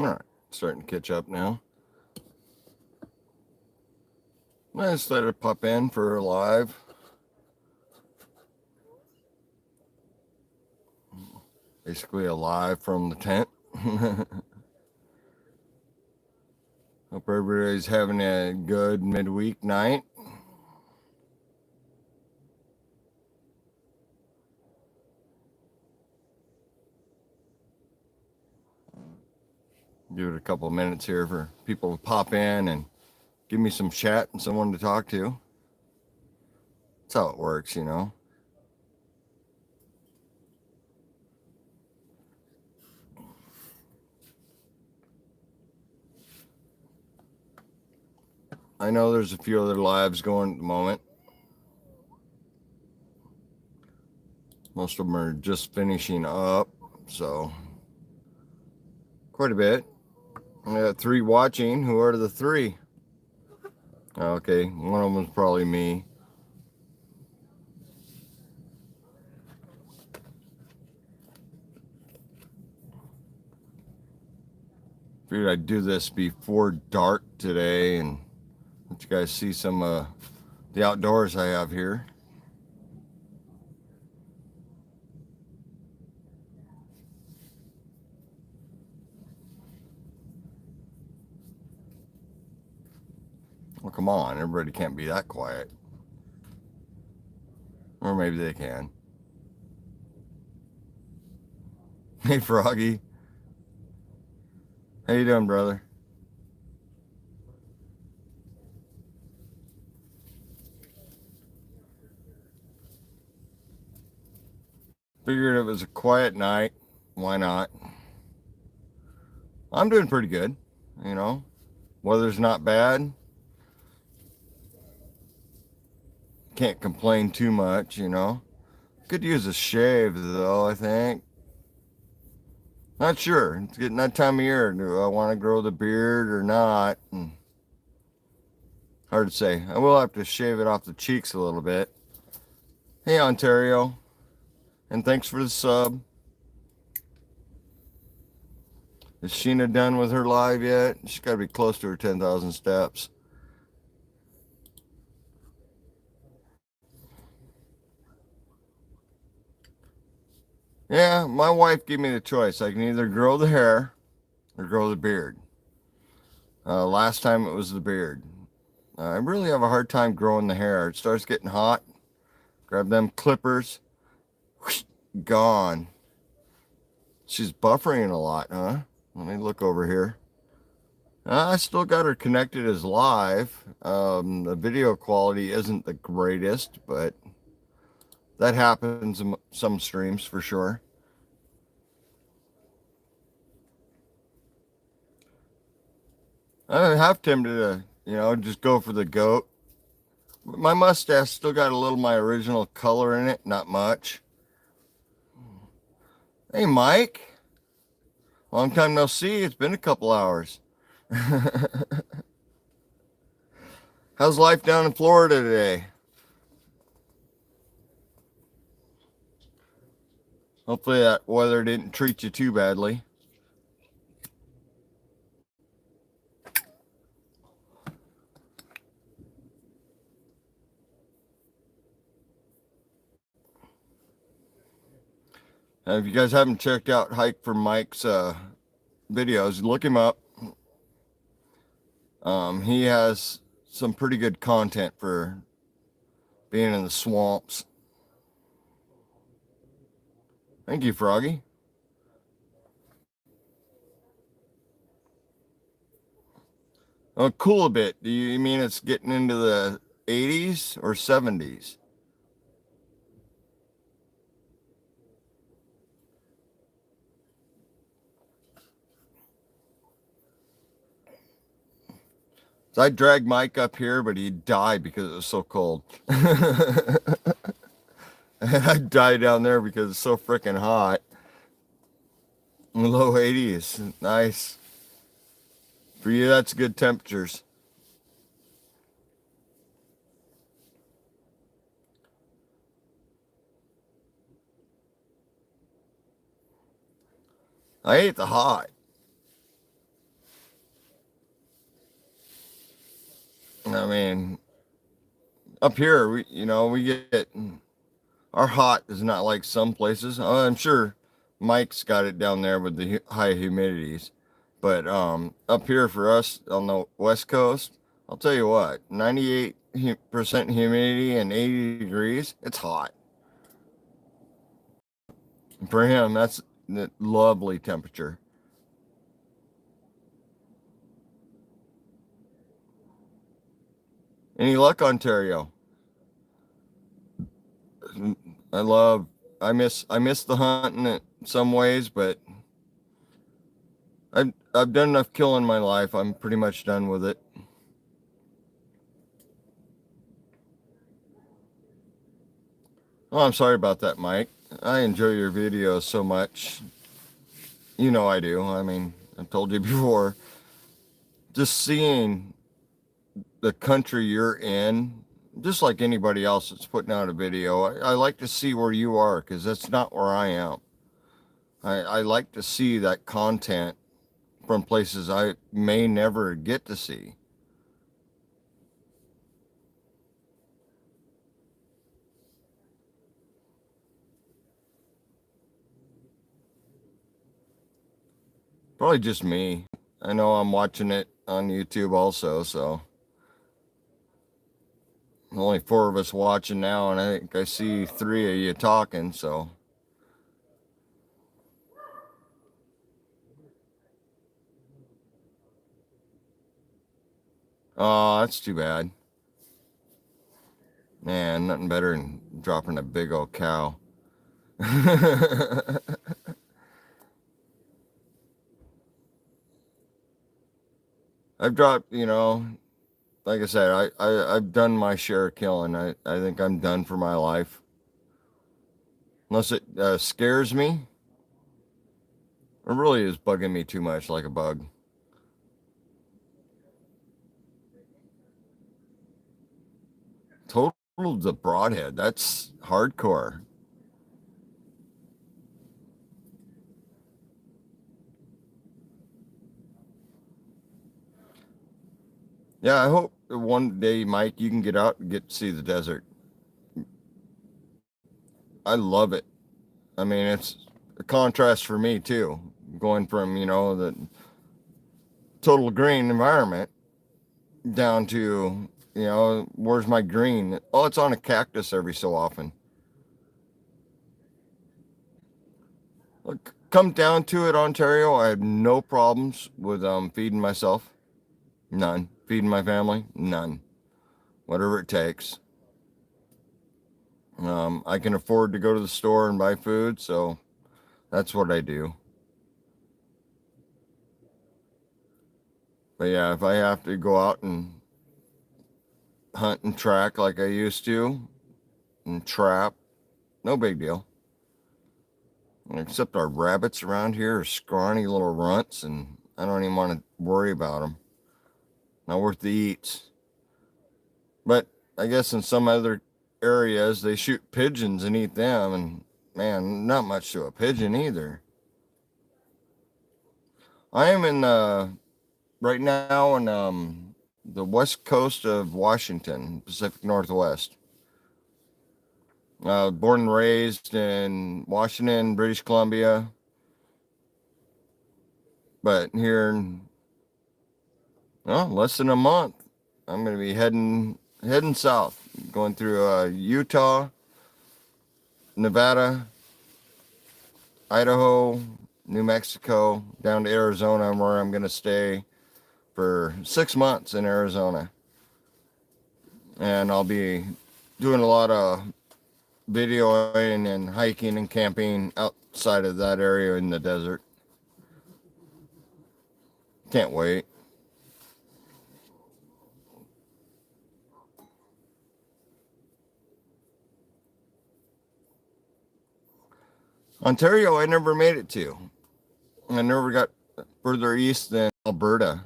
All right, starting to catch up now. I just let it pop in for a live. Basically a live from the tent. Hope everybody's having a good midweek night. Give it a couple of minutes here for people to pop in and give me some chat and someone to talk to. That's how it works, you know. I know there's a few other lives going at the moment. Most of them are just finishing up, so quite a bit. I got 3 watching. Who are the 3? Okay, one of them's probably me. Figured I'd do this before dark today and let you guys see some the outdoors I have here. Well, come on, everybody can't be that quiet. Or maybe they can. Hey, Froggy. How you doing, brother? Figured it was a quiet night. Why not? I'm doing pretty good, you know. Weather's not bad. Can't complain too much, you know. Could use a shave, though, I think. Not sure. It's getting that time of year. Do I want to grow the beard or not? Hard to say. I will have to shave it off the cheeks a little bit. Hey, Ontario. And thanks for the sub. Is Sheena done with her live yet? She's got to be close to her 10,000 steps. Yeah, my wife gave me the choice. I can either grow the hair or grow the beard. Last time it was the beard. I really have a hard time growing the hair. It starts getting hot. Grab them clippers. Whoosh, gone. She's buffering a lot, huh? Let me look over here. I still got her connected as live. The video quality isn't the greatest, but that happens in some streams for sure. I'm half tempted to, you know, just go for the goat. My mustache still got a little of my original color in it, not much. Hey, Mike. Long time no see. It's been a couple hours. How's life down in Florida today? Hopefully that weather didn't treat you too badly. If you guys haven't checked out Hike for Mike's videos, look him up. He has some pretty good content for being in the swamps. Thank you, Froggy. Oh, cool a bit. Do you mean it's getting into the 80s or 70s? So I dragged Mike up here, but he died because it was so cold. I died down there because it's so freaking hot. Low 80s. Nice. For you, that's good temperatures. I hate the hot. I mean, up here, we get our hot is not like some places. I'm sure Mike's got it down there with the high humidities, but up here for us on the West Coast, I'll tell you what, 98% humidity and 80 degrees, it's hot. For him, that's the lovely temperature. Any luck, Ontario? I love. I miss the hunting in some ways, but I've done enough killing in my life. I'm pretty much done with it. Oh, I'm sorry about that, Mike. I enjoy your videos so much. You know I do. I mean, I've told you before. Just seeing the country you're in, just like anybody else that's putting out a video, I like to see where you are because that's not where I am. I like to see that content from places I may never get to see. Probably just me. I know I'm watching it on YouTube also, so only four of us watching now, and I think I see three of you talking, so. Oh, that's too bad. Man, nothing better than dropping a big old cow. I've dropped, like I said, I've done my share of killing. I think I'm done for my life. Unless it scares me, it really is bugging me too much like a bug. Total the broadhead. That's hardcore. Yeah, I hope that one day, Mike, you can get out and get to see the desert. I love it. I mean, it's a contrast for me too, going from, the total green environment down to, where's my green? Oh, it's on a cactus every so often. Look, come down to it, Ontario, I have no problems with feeding myself. None. Feeding my family? None. Whatever it takes. I can afford to go to the store and buy food, so that's what I do. But yeah, if I have to go out and hunt and track like I used to and trap, no big deal. Except our rabbits around here are scrawny little runts, and I don't even want to worry about them. Not worth the eats. But I guess in some other areas, they shoot pigeons and eat them, and man, not much to a pigeon either. I am in right now in the west coast of Washington, Pacific Northwest. Born and raised in Washington, British Columbia, but here in less than a month, I'm going to be heading south, going through Utah, Nevada, Idaho, New Mexico, down to Arizona, where I'm going to stay for 6 months in Arizona. And I'll be doing a lot of videoing and hiking and camping outside of that area in the desert. Can't wait. Ontario, I never made it to. I never got further east than Alberta.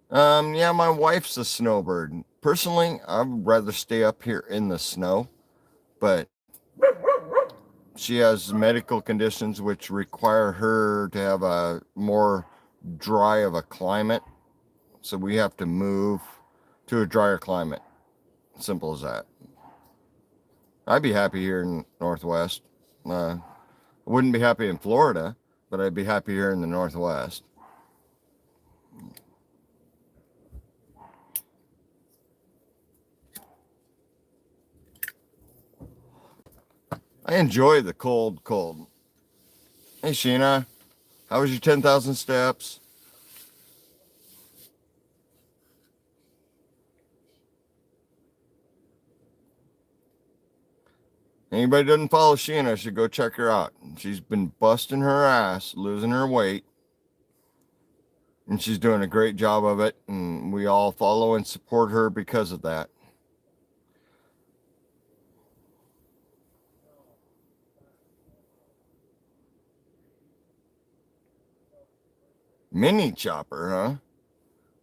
Yeah, my wife's a snowbird. Personally, I'd rather stay up here in the snow, but she has medical conditions which require her to have a more dry of a climate. so we have to move to a drier climate. Simple as that. I'd be happy here in Northwest. I wouldn't be happy in Florida, but I'd be happy here in the Northwest. I enjoy the cold. Hey, Sheena, how was your 10,000 steps? Anybody doesn't follow Sheena should go check her out. She's been busting her ass, losing her weight, and she's doing a great job of it, and we all follow and support her because of that. Mini chopper, huh?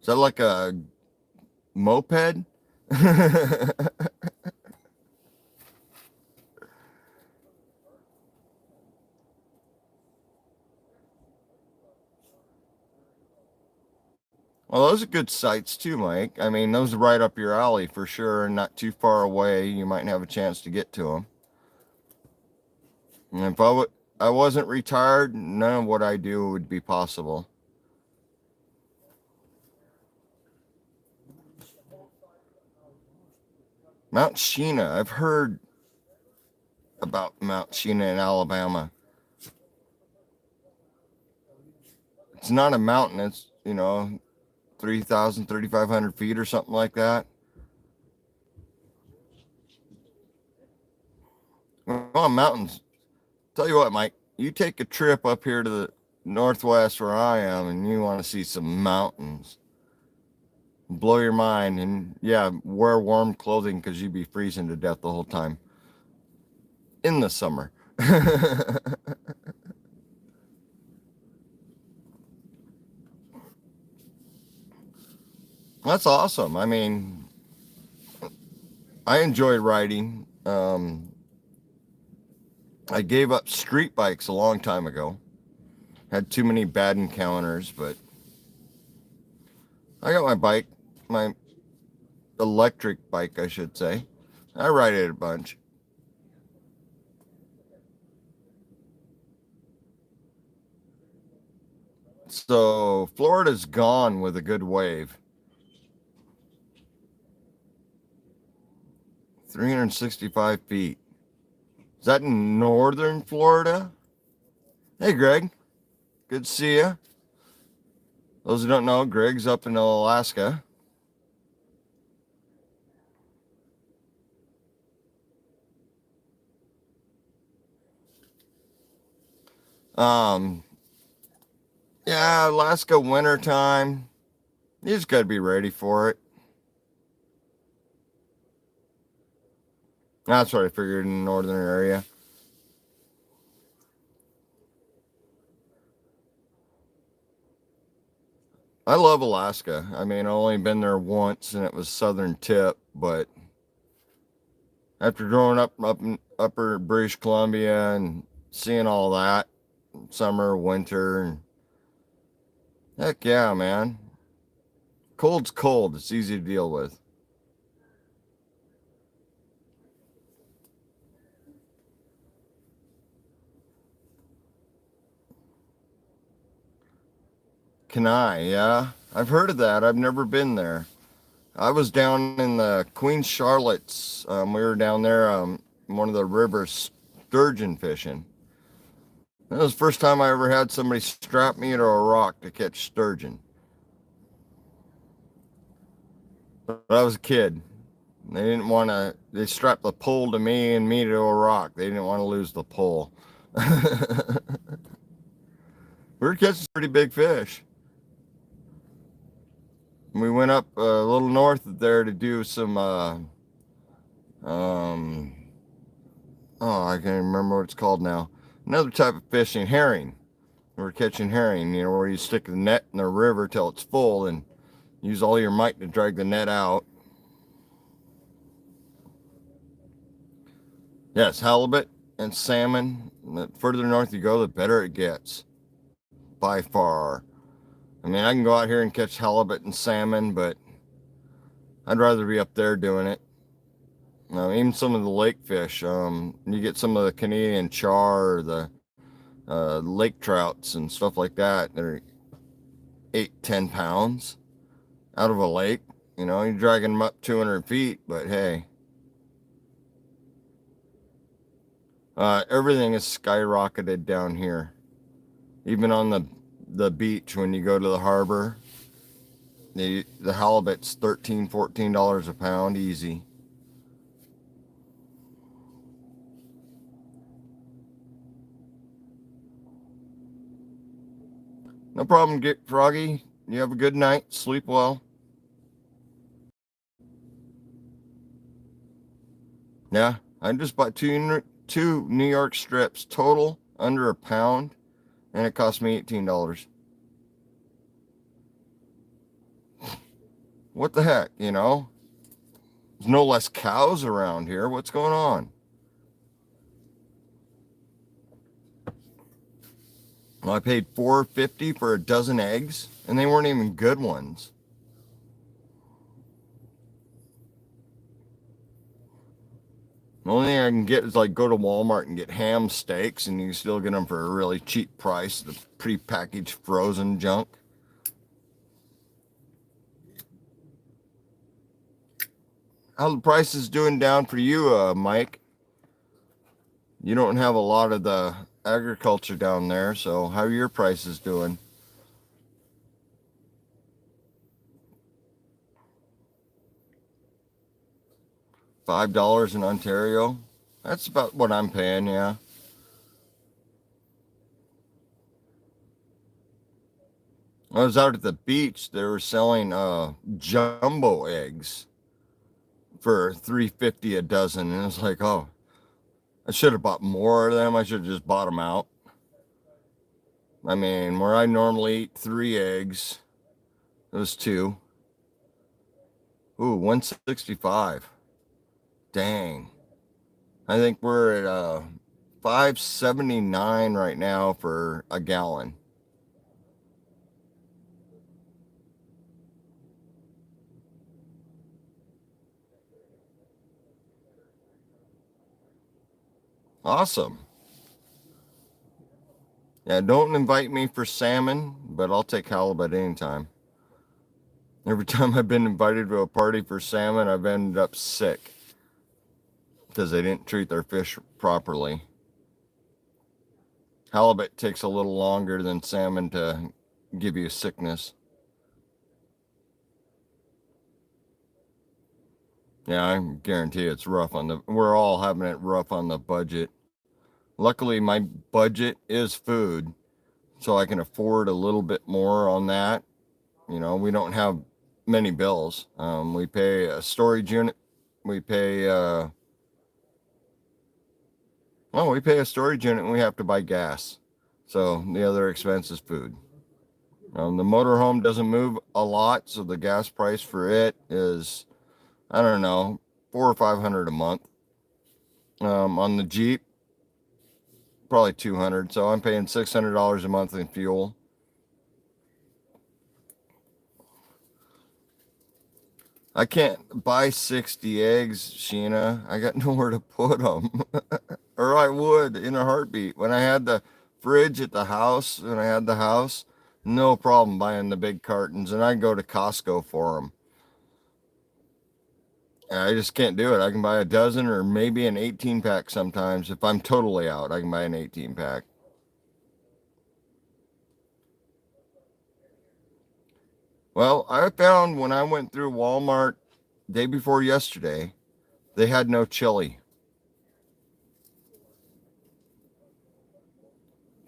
Is that like a moped? Well, those are good sites too, Mike. I mean, those are right up your alley for sure, and not too far away. You might have a chance to get to them. And if I wasn't retired, none of what I do would be possible. Mount Sheena. I've heard about Mount Sheena in Alabama. It's not a mountain. It's, 3,000, 3,500 feet or something like that. Well, mountains. Tell you what, Mike, you take a trip up here to the Northwest where I am and you want to see some mountains. Blow your mind. And yeah, wear warm clothing because you'd be freezing to death the whole time in the summer. That's awesome. I mean, I enjoy riding. I gave up street bikes a long time ago. Had too many bad encounters, but I got my bike, my electric bike, I should say. I ride it a bunch. So Florida's gone with a good wave. 365 feet. Is that in northern Florida? Hey, Greg. Good to see you. Those who don't know, Greg's up in Alaska. Yeah, Alaska winter time. You just got to be ready for it. That's what I figured in the northern area. I love Alaska. I mean, I've only been there once and it was southern tip, but after growing up in upper British Columbia and seeing all that, summer, winter, and heck yeah, man. Cold's cold. It's easy to deal with. Kenai, yeah. I've heard of that. I've never been there. I was down in the Queen Charlotte's. We were down there, one of the rivers, sturgeon fishing. That was the first time I ever had somebody strap me to a rock to catch sturgeon. But I was a kid. They didn't want to, they strapped the pole to me and me to a rock. They didn't want to lose the pole. We were catching some pretty big fish. We went up a little north of there to do some, I can't remember what it's called now. Another type of fishing, herring. We're catching herring, where you stick the net in the river till it's full and use all your might to drag the net out. Yes, halibut and salmon. The further north you go, the better it gets. By far. I mean, I can go out here and catch halibut and salmon, but I'd rather be up there doing it. Even some of the lake fish. You get some of the Canadian char, or the lake trouts and stuff like that. They're 8-10 pounds out of a lake. You're dragging them up 200 feet, but hey, everything is skyrocketed down here. Even on the beach, when you go to the harbor, the halibut's $13-14 a pound, easy. No problem, get Froggy. You have a good night. Sleep well. Yeah, I just bought two New York strips, total under a pound, and it cost me $18. What the heck, There's no less cows around here. What's going on? Well, I paid $4.50 for a dozen eggs, and they weren't even good ones. The only thing I can get is like go to Walmart and get ham steaks, and you can still get them for a really cheap price, the prepackaged frozen junk. How the prices doing down for you, Mike? You don't have a lot of the agriculture down there, so how are your prices doing? $5 in Ontario? That's about what I'm paying, yeah. I was out at the beach. They were selling jumbo eggs for $3.50 a dozen, and it's like, oh, I should have bought more of them. I should have just bought them out. I mean, where I normally eat 3 eggs, it was 2. Ooh, 165. Dang. I think we're at 5.79 right now for a gallon. Awesome. Yeah, don't invite me for salmon, but I'll take halibut anytime. Every time I've been invited to a party for salmon, I've ended up sick because they didn't treat their fish properly. Halibut takes a little longer than salmon to give you sickness. Yeah, I guarantee it's rough we're all having it rough on the budget. Luckily, my budget is food, so I can afford a little bit more on that. We don't have many bills. We pay a storage unit. We pay, we pay a storage unit and we have to buy gas. So the other expense is food. The motorhome doesn't move a lot, so the gas price for it is, I don't know, 400 or 500 a month. On the Jeep, probably 200. So I'm paying $600 a month in fuel. I can't buy 60 eggs, Sheena. I got nowhere to put them. Or I would in a heartbeat. When I had the fridge at the house, no problem buying the big cartons. And I go to Costco for them. And I just can't do it. I can buy a dozen or maybe an 18 pack sometimes. If I'm totally out, I can buy an 18 pack. Well, I found when I went through Walmart day before yesterday, they had no chili.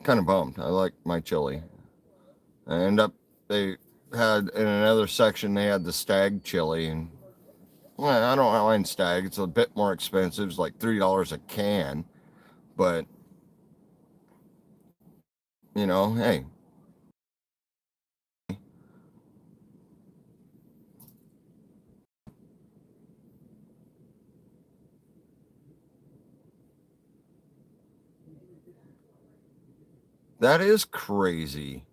Kind of bummed. I like my chili. They had in another section, they had the stag chili. And well, I don't mind stag. It's a bit more expensive. It's like $3 a can. But, hey, that is crazy.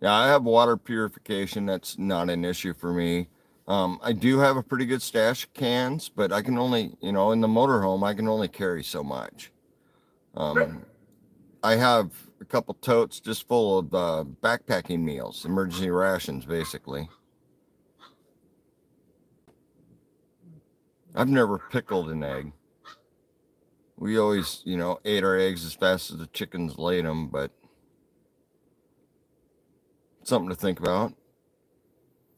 Yeah, I have water purification. That's not an issue for me. I do have a pretty good stash of cans, but I can only, in the motorhome, I can only carry so much. I have a couple totes just full of backpacking meals, emergency rations, basically. I've never pickled an egg. We always, ate our eggs as fast as the chickens laid them, but something to think about.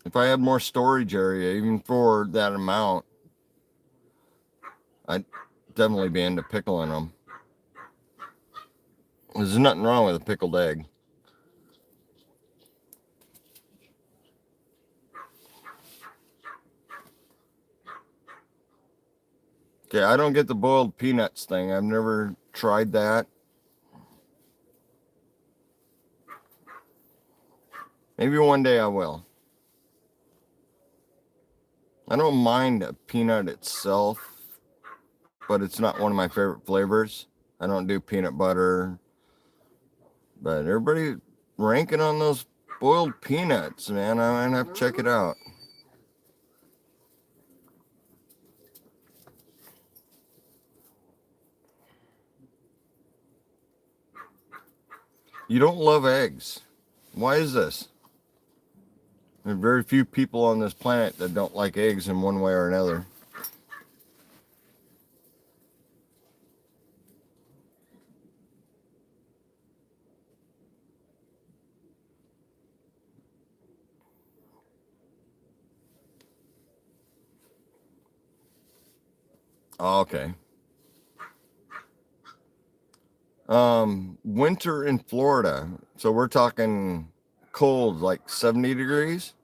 If I had more storage area, even for that amount, I'd definitely be into pickling them. There's nothing wrong with a pickled egg. Okay, I don't get the boiled peanuts thing. I've never tried that. Maybe one day I will. I don't mind a peanut itself, but it's not one of my favorite flavors. I don't do peanut butter. But everybody ranking on those boiled peanuts, man. I might have to check it out. You don't love eggs. Why is this? There are very few people on this planet that don't like eggs in one way or another. Oh, okay. Winter in Florida. So we're talking cold, like 70 degrees.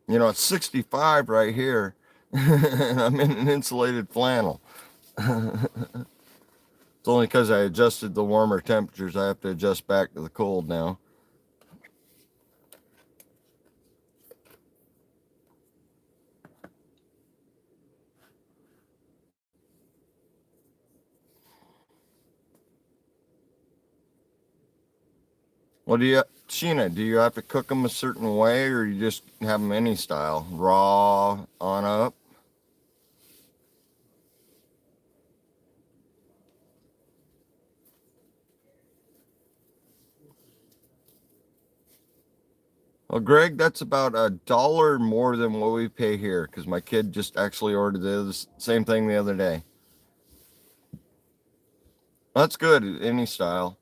It's 65 right here. I'm in an insulated flannel. It's only because I adjusted the warmer temperatures. I have to adjust back to the cold now. What do you, Sheena, do you have to cook them a certain way or you just have them any style? Raw on up? Well, Greg, that's about $1 more than what we pay here because my kid just actually ordered the same thing the other day. That's good, any style.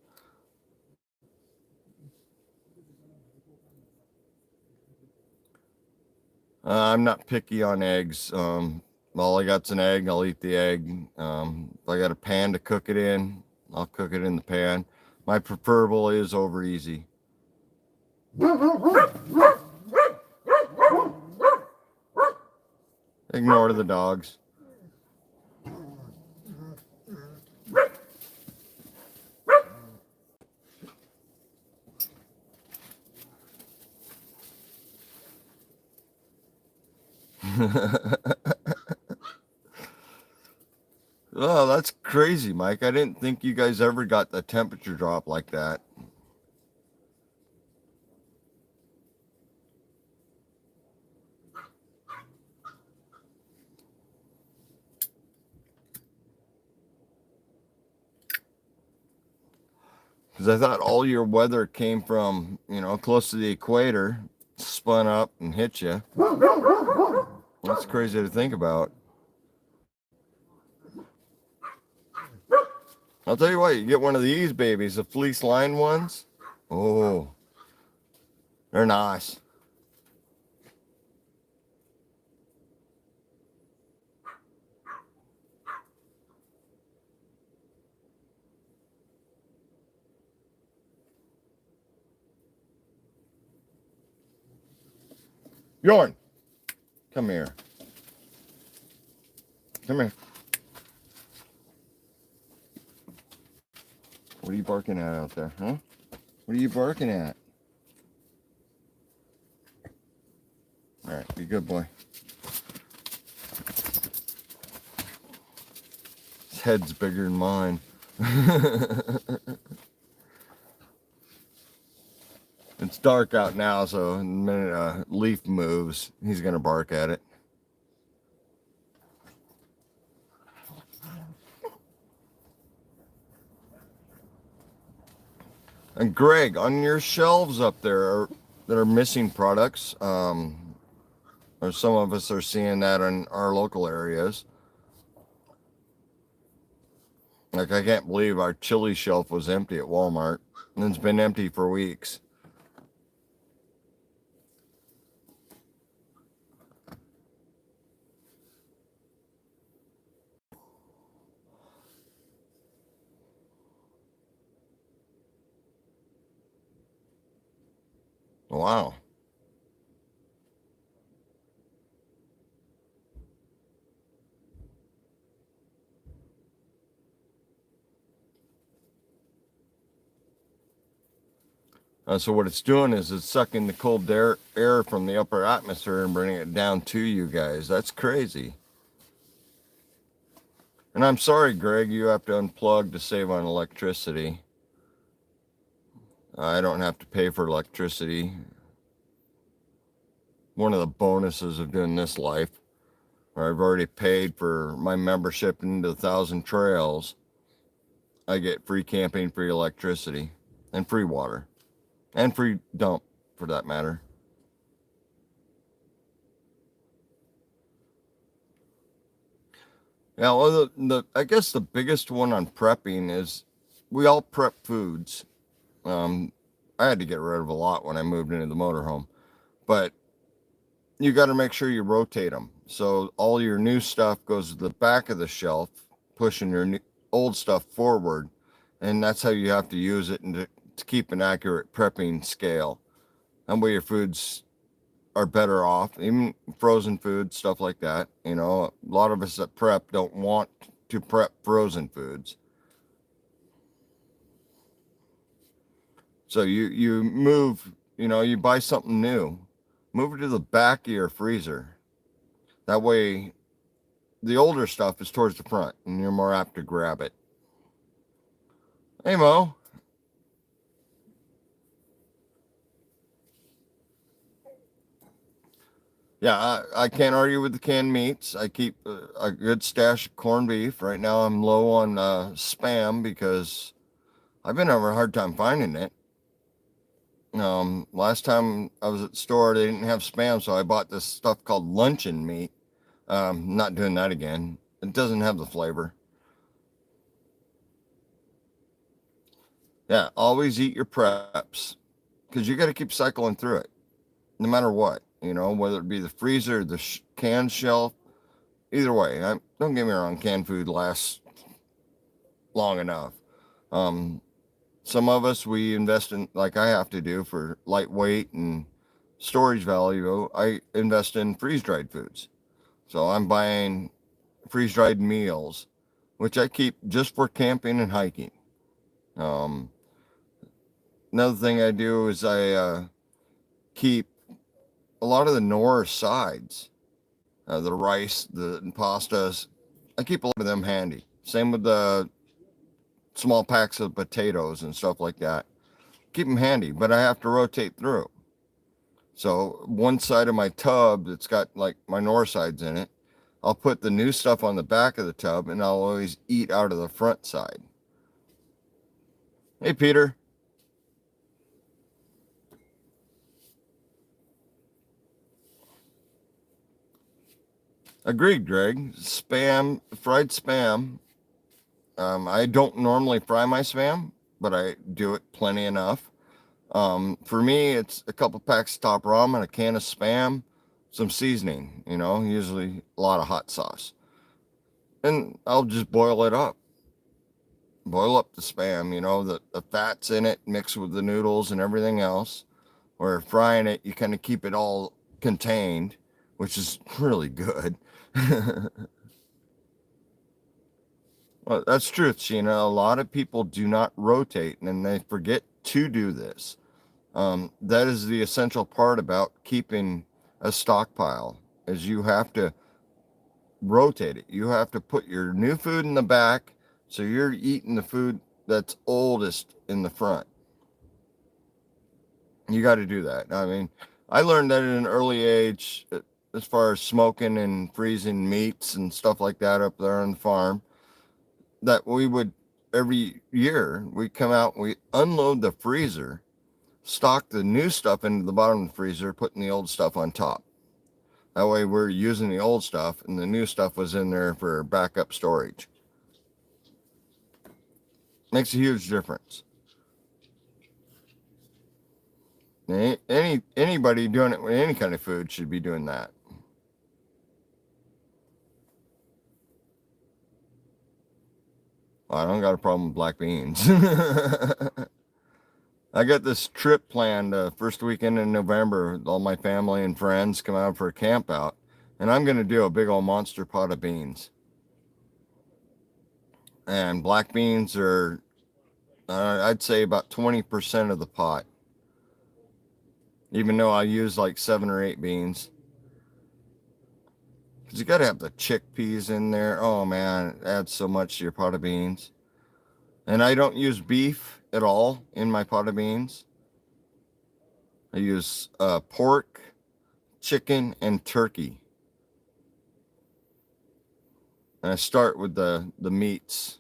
I'm not picky on eggs. All I got's an egg. I'll eat the egg. If I got a pan to cook it in, I'll cook it in the pan. My preferable is over easy. Ignore the dogs. Oh, that's crazy, Mike. I didn't think you guys ever got the temperature drop like that. Because I thought all your weather came from, close to the equator, spun up and hit you. That's crazy to think about. I'll tell you what, you get one of these babies, the fleece lined ones. Oh, they're nice. Bjorn, come here. Come here. What are you barking at out there, huh? What are you barking at? All right, be a good boy. His head's bigger than mine. It's dark out now, so the minute a leaf moves, he's gonna bark at it. And Greg, on your shelves up there that are missing products, or some of us are seeing that in our local areas. Like, I can't believe our chili shelf was empty at Walmart, and it's been empty for weeks. Wow. So what it's doing is it's sucking the cold air from the upper atmosphere and bringing it down to you guys. That's crazy. And I'm sorry, Greg, you have to unplug to save on electricity. I don't have to pay for electricity. One of the bonuses of doing this life, where I've already paid for my membership into 1,000 Trails, I get free camping, free electricity, and free water, and free dump, for that matter. Yeah, well, I guess the biggest one on prepping is we all prep foods. I had to get rid of a lot when I moved into the motorhome, but you got to make sure you rotate them. So all your new stuff goes to the back of the shelf, pushing your old stuff forward. And that's how you have to use it and to keep an accurate prepping scale. That way your foods are better off, even frozen food, stuff like that. You know, a lot of us that prep don't want to prep frozen foods. So you move, you buy something new, move it to the back of your freezer. That way the older stuff is towards the front and you're more apt to grab it. Hey, Mo. Yeah, I can't argue with the canned meats. I keep a good stash of corned beef. Right now I'm low on Spam because I've been having a hard time finding it. Last time I was at the store, they didn't have Spam, so I bought this stuff called luncheon meat. Not doing that again. It doesn't have the flavor. Yeah, always eat your preps because you got to keep cycling through it, no matter what. Whether it be the freezer, the can shelf, either way. Don't get me wrong, canned food lasts long enough. Some of us, we invest in, like I have to do for lightweight and storage value. I invest in freeze dried foods. So I'm buying freeze dried meals, which I keep just for camping and hiking. Um, Another thing I do is I keep a lot of the Knorr sides, the rice, the pastas. I keep a lot of them handy. Same with the small packs of potatoes and stuff like that. Keep them handy, but I have to rotate through. So one side of my tub that's got like my Knorr sides in it, I'll put the new stuff on the back of the tub and I'll always eat out of the front side. Hey, Peter. Agreed, Greg. Spam, fried Spam. I don't normally fry my Spam, but I do it plenty enough. For me, it's a couple packs of Top Ramen, a can of Spam, some seasoning, usually a lot of hot sauce. And I'll just boil it up. Boil up the Spam, the fats in it mixed with the noodles and everything else. Or frying it, you kind of keep it all contained, which is really good. Well, that's true, Sheena. A lot of people do not rotate and they forget to do this. That is the essential part about keeping a stockpile, is you have to rotate it. You have to put your new food in the back, so you're eating the food that's oldest in the front. You got to do that. I mean, I learned that at an early age, as far as smoking and freezing meats and stuff like that up there on the farm, that we would every year we come out, we unload the freezer, stock the new stuff into the bottom of the freezer, putting the old stuff on top. That way we're using the old stuff and the new stuff was in there for backup storage. Makes a huge difference. Anybody doing it with any kind of food should be doing that. Well, I don't got a problem with black beans. I got this trip planned first weekend in November with all my family and friends come out for a camp out, and I'm going to do a big old monster pot of beans. And black beans are, I'd say, about 20% of the pot, even though I use like 7 or 8 beans. Because you got to have the chickpeas in there. Oh man, it adds so much to your pot of beans. And I don't use beef at all in my pot of beans. I use pork, chicken, and turkey. And I start with the meats.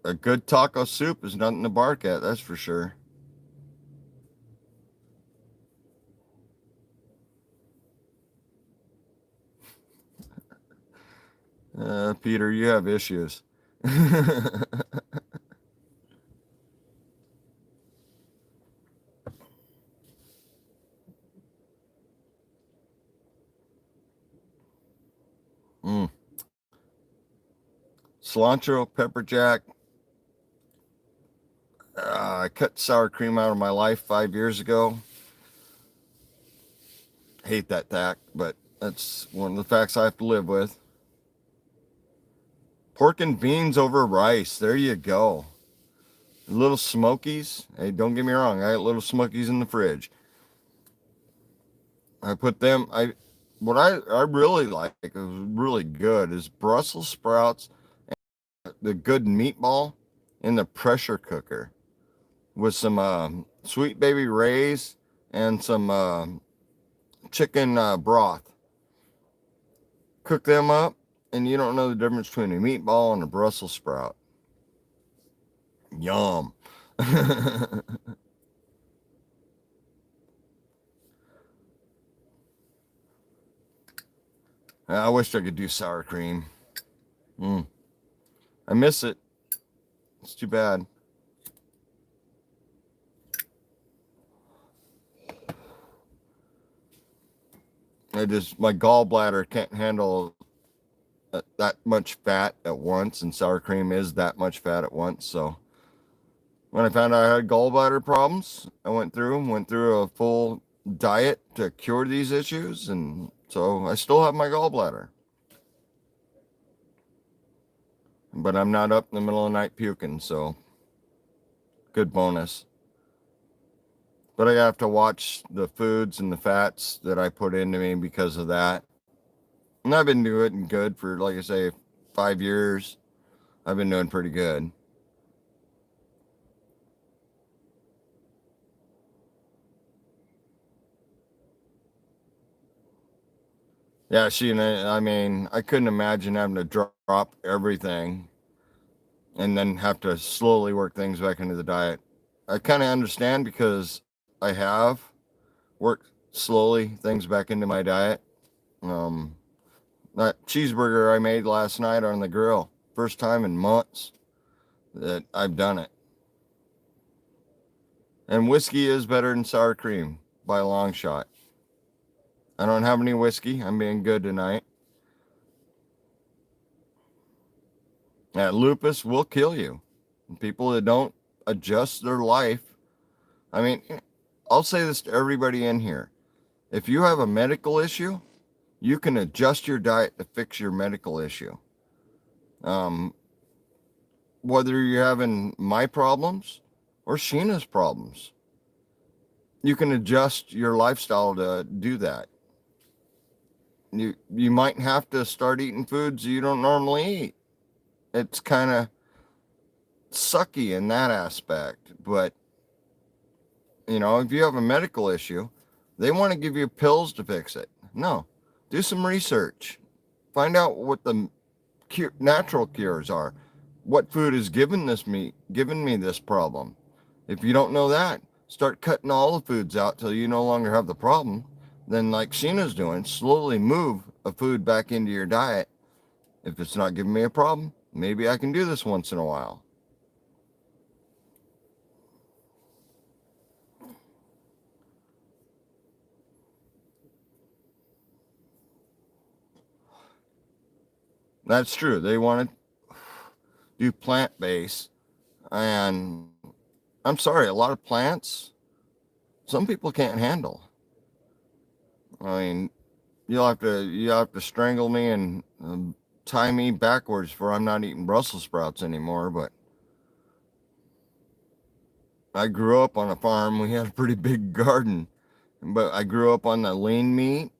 A good taco soup is nothing to bark at, that's for sure. Peter, you have issues. Mm. Cilantro, pepper jack. I cut sour cream out of my life 5 years ago. Hate that tack, but that's one of the facts I have to live with. Pork and beans over rice. There you go. Little Smokies. Hey, don't get me wrong. I got little Smokies in the fridge. I put them. What I really like is really good is Brussels sprouts, the good meatball in the pressure cooker with some Sweet Baby Ray's and some chicken broth. Cook them up, and you don't know the difference between a meatball and a Brussels sprout. Yum. I wish I could do sour cream. Mm. I miss it. It's too bad. My gallbladder can't handle that much fat at once, and sour cream is that much fat at once. So when I found out I had gallbladder problems, I went through a full diet to cure these issues, and so I still have my gallbladder. But I'm not up in the middle of the night puking, so good bonus. But I have to watch the foods and the fats that I put into me because of that. And I've been doing good for, like I say, 5 years. I've been doing pretty good. Yeah, I mean, I couldn't imagine having to drop everything and then have to slowly work things back into the diet. I kind of understand because I have worked slowly things back into my diet. Um, that cheeseburger I made last night on the grill, first time in months that I've done it. And whiskey is better than sour cream by a long shot. I don't have any whiskey. I'm being good tonight. That lupus will kill you. People that don't adjust their life. I mean, I'll say this to everybody in here. If you have a medical issue, you can adjust your diet to fix your medical issue. Um, whether you're having my problems or Sheena's problems, you can adjust your lifestyle to do that. You might have to start eating foods you don't normally eat. It's kind of sucky in that aspect. But, you know, if you have a medical issue, they want to give you pills to fix it. No, do some research. Find out what the natural cures are. What food has given me this problem? If you don't know that, start cutting all the foods out till you no longer have the problem. Then, like Sheena's doing, slowly move a food back into your diet. If it's not giving me a problem, maybe I can do this once in a while. That's true. They want to do plant-based, and I'm sorry, a lot of plants, some people can't handle. I mean, you have to strangle me and tie me backwards for I'm not eating Brussels sprouts anymore. But I grew up on a farm. We had a pretty big garden, but I grew up on the lean meat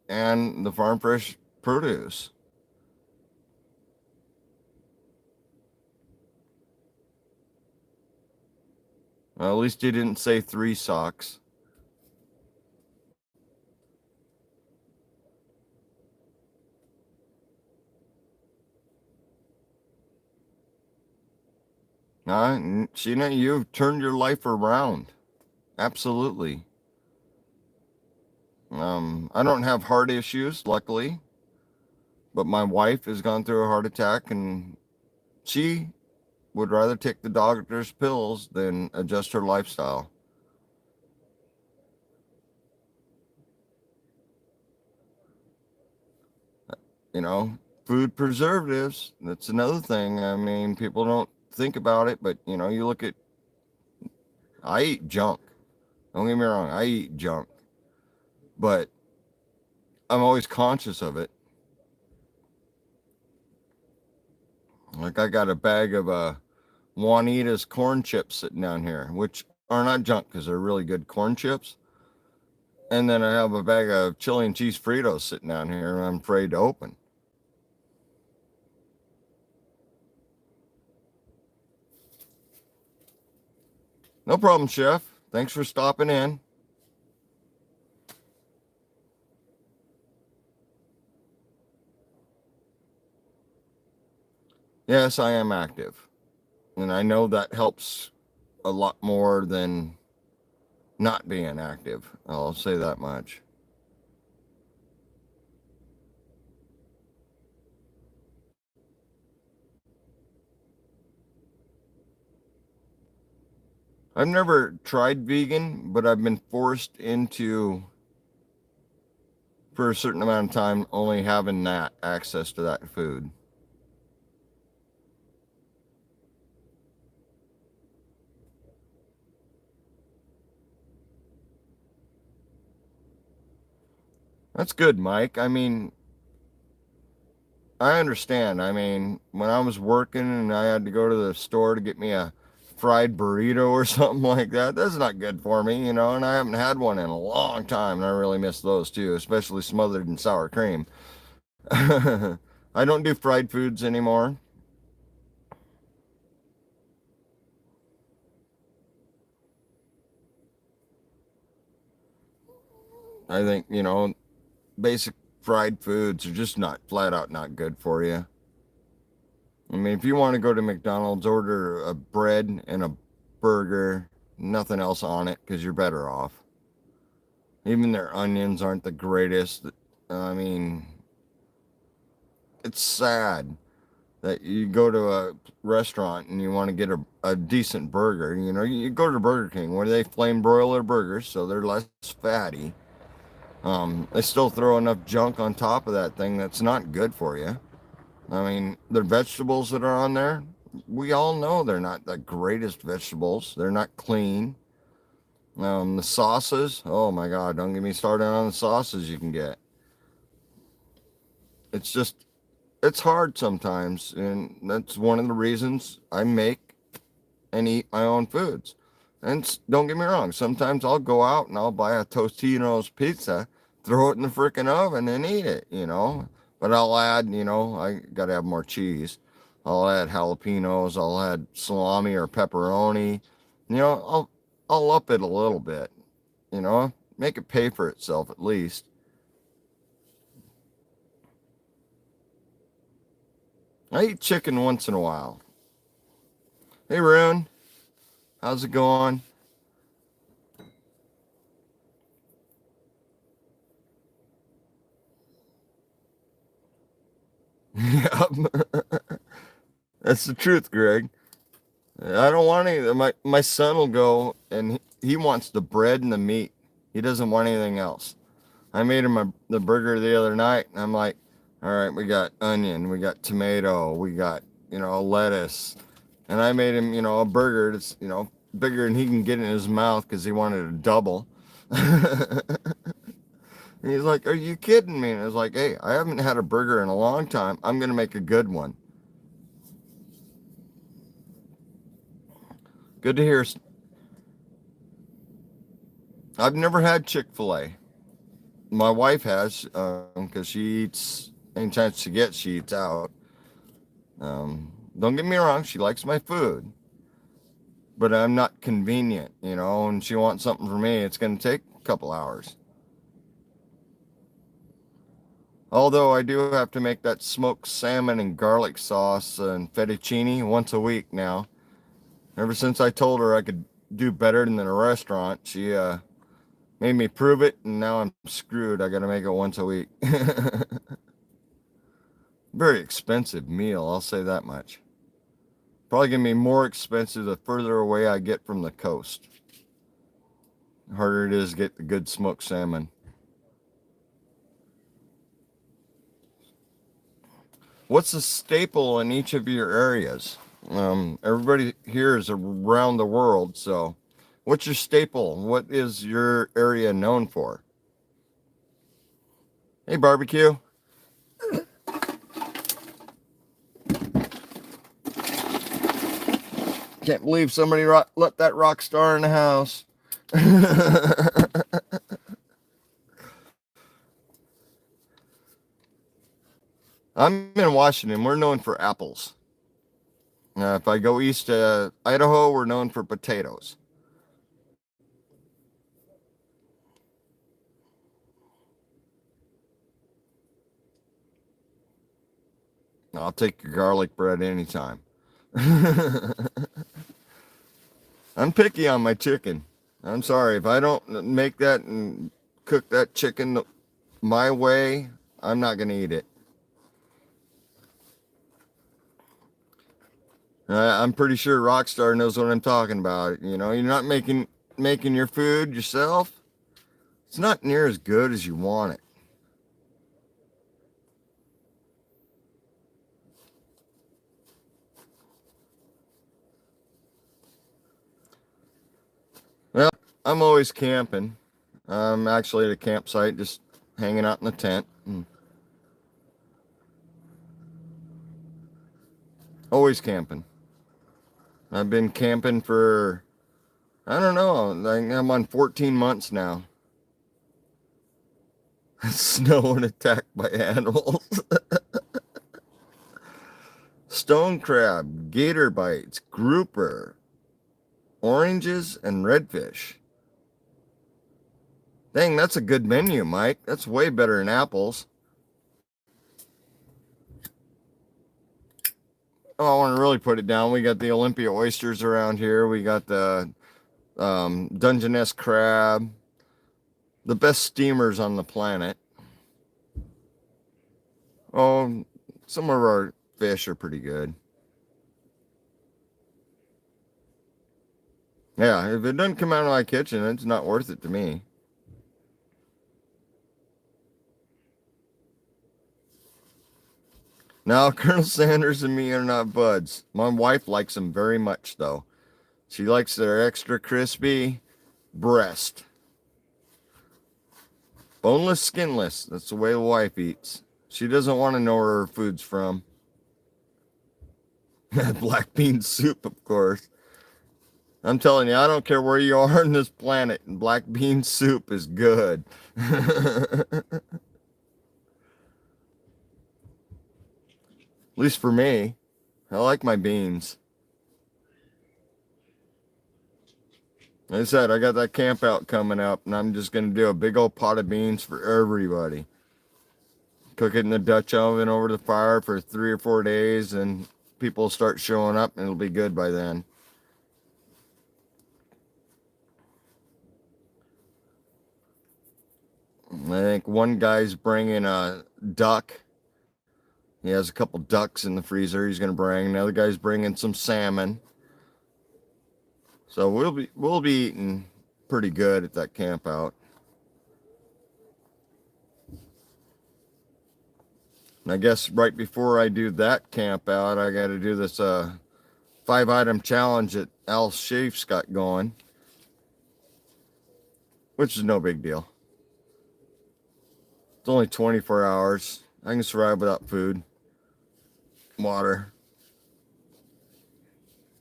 and the farm fresh produce. Well, at least you didn't say 3 socks. Sheena, you've turned your life around. Absolutely. I don't have heart issues, luckily, but my wife has gone through a heart attack, and she would rather take the doctor's pills than adjust her lifestyle. You know, food preservatives, that's another thing. I mean, people don't think about it, but you know, you look at, I eat junk. Don't get me wrong, I eat junk, but I'm always conscious of it. Like I got a bag of Juanita's corn chips sitting down here, which are not junk because they're really good corn chips. And then I have a bag of chili and cheese Fritos sitting down here, and I'm afraid to open. No problem, Chef. Thanks for stopping in. Yes, I am active. And I know that helps a lot more than not being active. I'll say that much. I've never tried vegan, but I've been forced into, for a certain amount of time, only having that access to that food. That's good, Mike. I mean, I understand. I mean, when I was working and I had to go to the store to get me a fried burrito or something like that, that's not good for me, you know, and I haven't had one in a long time, and I really miss those too, especially smothered in sour cream. I don't do fried foods anymore. I think, you know, basic fried foods are just not flat out not good for you. I mean, if you want to go to McDonald's, order a bread and a burger, nothing else on it, because you're better off. Even their onions aren't the greatest. I mean, it's sad that you go to a restaurant and you want to get a decent burger. You know, you go to Burger King where they flame broil their burgers, so they're less fatty. They still throw enough junk on top of that thing that's not good for you. I mean, the vegetables that are on there, we all know they're not the greatest vegetables. They're not clean. The sauces, oh my God, don't get me started on the sauces you can get. It's just, it's hard sometimes. And that's one of the reasons I make and eat my own foods. And don't get me wrong, sometimes I'll go out and I'll buy a Tostino's pizza, throw it in the freaking oven and eat it, you know. But I'll add, you know, I got to have more cheese. I'll add jalapenos. I'll add salami or pepperoni. You know, I'll up it a little bit. You know, make it pay for itself at least. I eat chicken once in a while. Hey, Rune, how's it going? Yeah, that's the truth, Greg. I don't want any. My son will go and he wants the bread and the meat. He doesn't want anything else. I made him the burger the other night, and I'm like, all right, we got onion, we got tomato, we got, lettuce. And I made him, a burger that's, bigger than he can get in his mouth because he wanted a double. And he's like, are you kidding me? And I was like, hey, I haven't had a burger in a long time. I'm going to make a good one. Good to hear. I've never had Chick-fil-A. My wife has, because she eats, anytime she gets, she eats out. Don't get me wrong, she likes my food, but I'm not convenient, and she wants something for me, it's going to take a couple hours. Although I do have to make that smoked salmon and garlic sauce and fettuccine once a week now. Ever since I told her I could do better than a restaurant, she made me prove it, and now I'm screwed. I got to make it once a week. Very expensive meal, I'll say that much. Probably gonna be more expensive the further away I get from the coast. The harder it is to get the good smoked salmon. What's a staple in each of your areas? Everybody here is around the world, so what's your staple? What is your area known for? Hey, barbecue. Can't believe somebody let that rock star in the house. I'm in Washington. We're known for apples. If I go east to Idaho, we're known for potatoes. I'll take your garlic bread anytime. I'm picky on my chicken. I'm sorry. If I don't make that and cook that chicken my way, I'm not going to eat it. I'm pretty sure Rockstar knows what I'm talking about. You're not making your food yourself. It's not near as good as you want it. Well, I'm always camping. I'm actually at a campsite, just hanging out in the tent. Always camping. I've been camping for, I don't know, I'm on 14 months now. Snow and attacked by animals. Stone crab, gator bites, grouper, oranges, and redfish. Dang, that's a good menu, Mike. That's way better than apples. Oh, I want to really put it down. We got the Olympia oysters around here. We got the Dungeness crab. The best steamers on the planet. Oh, some of our fish are pretty good. Yeah, if it doesn't come out of my kitchen, it's not worth it to me. Now, Colonel Sanders and me are not buds. My wife likes them very much, though. She likes their extra crispy breast. Boneless, skinless. That's the way the wife eats. She doesn't want to know where her food's from. Black bean soup, of course. I'm telling you, I don't care where you are on this planet, black bean soup is good. At least for me. I like my beans. Like I said, I got that camp out coming up, and I'm just going to do a big old pot of beans for everybody. Cook it in the Dutch oven over the fire for 3 or 4 days, and people will start showing up, and it'll be good by then. I think one guy's bringing a duck. He has a couple ducks in the freezer he's going to bring. Another guy's bringing some salmon. So we'll be eating pretty good at that camp out. And I guess right before I do that camp out, I got to do this 5-item challenge that Al Shafe's got going, which is no big deal. It's only 24 hours. I can survive without food, water.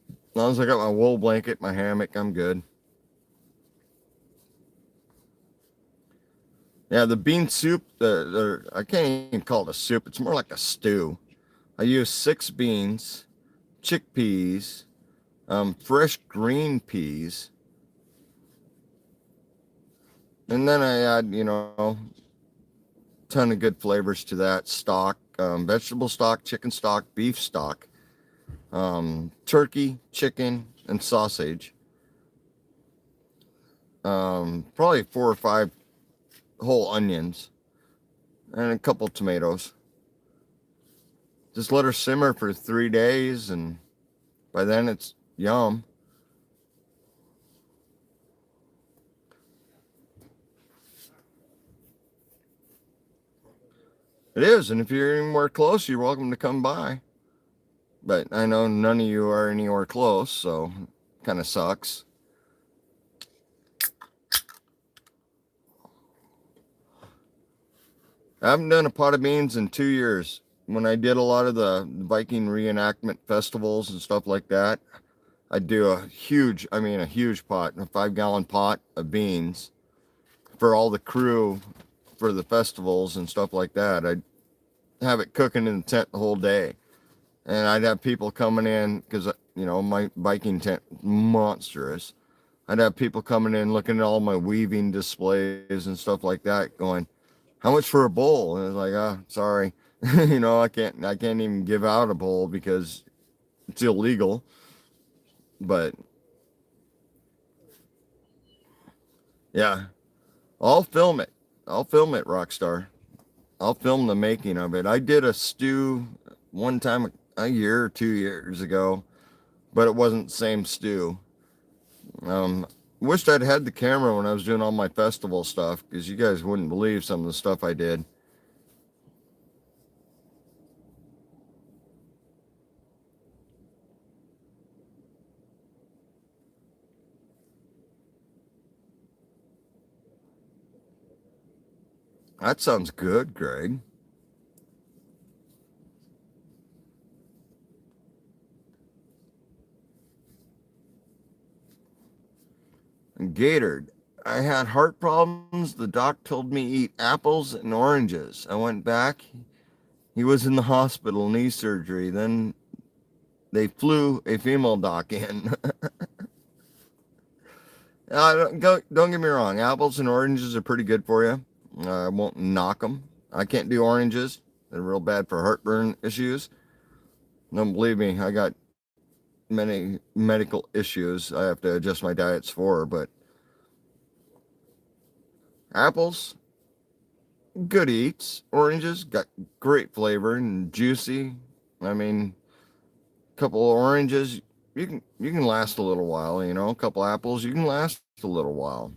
As long as I got my wool blanket, my hammock, I'm good. Yeah, the bean soup, I can't even call it a soup. It's more like a stew. I use 6 beans, chickpeas, fresh green peas, and then I add, ton of good flavors to that stock, vegetable stock, chicken stock, beef stock, turkey, chicken, and sausage. Probably 4 or 5 whole onions and a couple tomatoes. Just let her simmer for 3 days, and by then it's yum. It is, and if you're anywhere close, you're welcome to come by. But I know none of you are anywhere close, so kind of sucks. I haven't done a pot of beans in 2 years. When I did a lot of the Viking reenactment festivals and stuff like that, I'd do a huge pot, a 5-gallon pot of beans for all the crew for the festivals and stuff like that. I'd have it cooking in the tent the whole day. And I'd have people coming in because, my Viking tent monstrous. I'd have people coming in looking at all my weaving displays and stuff like that going, how much for a bowl? And it's like, sorry. I can't even give out a bowl because it's illegal. But yeah, I'll film it. Rockstar. I'll film the making of it. I did a stew one time a year or 2 years ago, but it wasn't the same stew. Wished I'd had the camera when I was doing all my festival stuff, because you guys wouldn't believe some of the stuff I did. That sounds good, Greg. Gatorade. I had heart problems. The doc told me eat apples and oranges. I went back. He was in the hospital, knee surgery. Then they flew a female doc in. Don't get me wrong. Apples and oranges are pretty good for you. I won't knock them. I can't do oranges. They're real bad for heartburn issues. Don't believe me. I got many medical issues I have to adjust my diets for, but apples, good eats. Oranges got great flavor and juicy. I mean, a couple of oranges, you can last a little while, a couple apples, you can last a little while.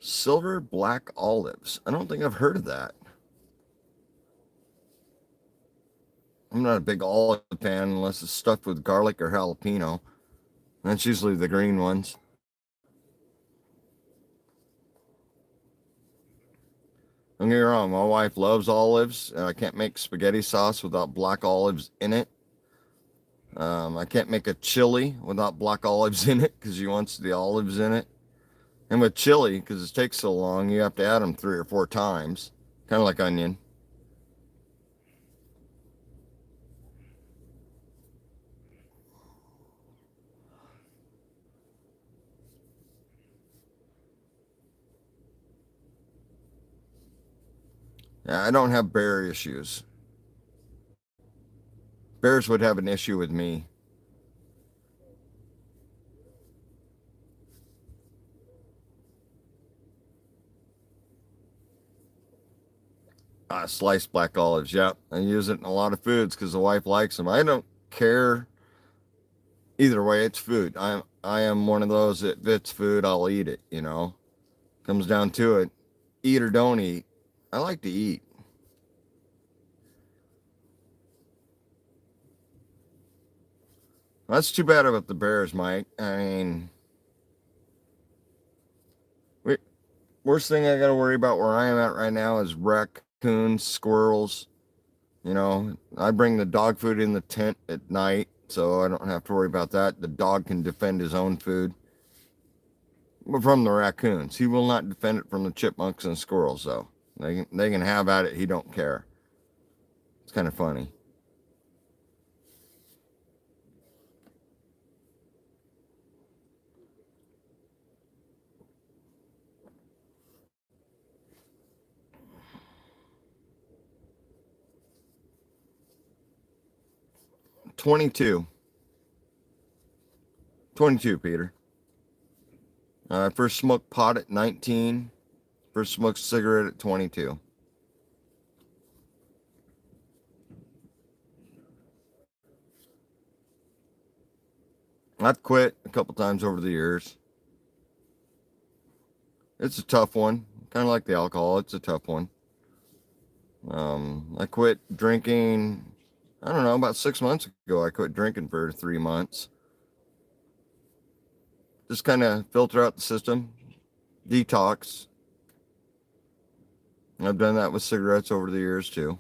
Silver black olives. I don't think I've heard of that. I'm not a big olive fan unless it's stuffed with garlic or jalapeno. That's usually the green ones. Don't get me wrong, my wife loves olives, and I can't make spaghetti sauce without black olives in it. I can't make a chili without black olives in it because she wants the olives in it. And with chili, because it takes so long, you have to add them 3 or 4 times, kind of like onion. Yeah, I don't have bear issues. Bears would have an issue with me. Sliced black olives, yep. I use it in a lot of foods because the wife likes them. I don't care either way. It's food. I am one of those that if it's food, I'll eat it. Comes down to it. Eat or don't eat. I like to eat. That's too bad about the bears, Mike. I mean, we, worst thing I got to worry about where I am at right now is raccoons, squirrels. I bring the dog food in the tent at night, so I don't have to worry about that. The dog can defend his own food. But from the raccoons, he will not defend it from the chipmunks and squirrels, though. They can have at it. He don't care. It's kind of funny. 22, 22, Peter. First smoked pot at 19. First smoked cigarette at 22. I've quit a couple times over the years. It's a tough one, kind of like the alcohol. It's a tough one. I quit drinking. I don't know, about 6 months ago. I quit drinking for 3 months. Just kind of filter out the system, detox. I've done that with cigarettes over the years too.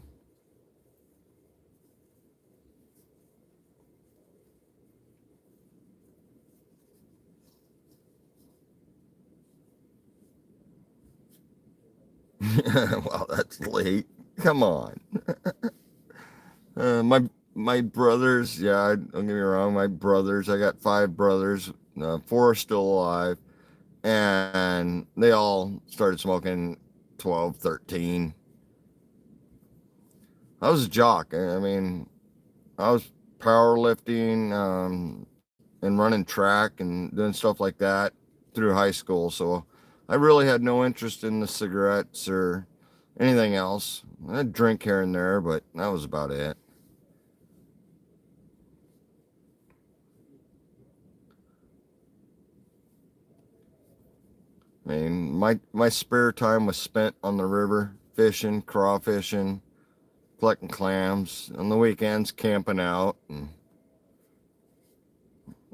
Wow, that's late. Come on. My brothers, yeah, don't get me wrong, my brothers, I got 5 brothers, 4 are still alive, and they all started smoking 12, 13. I was a jock. I mean, I was powerlifting, and running track and doing stuff like that through high school. So I really had no interest in the cigarettes or anything else. I'd drink here and there, but that was about it. I mean, my spare time was spent on the river, fishing, crawfishing, collecting clams, on the weekends camping out, and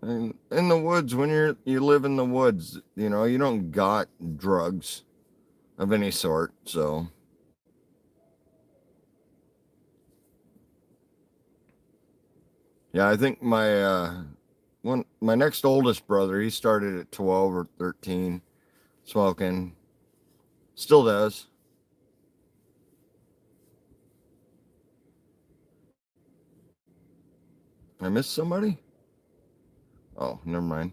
in the woods. When you live in the woods, you don't got drugs of any sort. So yeah, I think my next oldest brother, he started at 12 or 13 smoking. Still does. I missed somebody? Oh, never mind.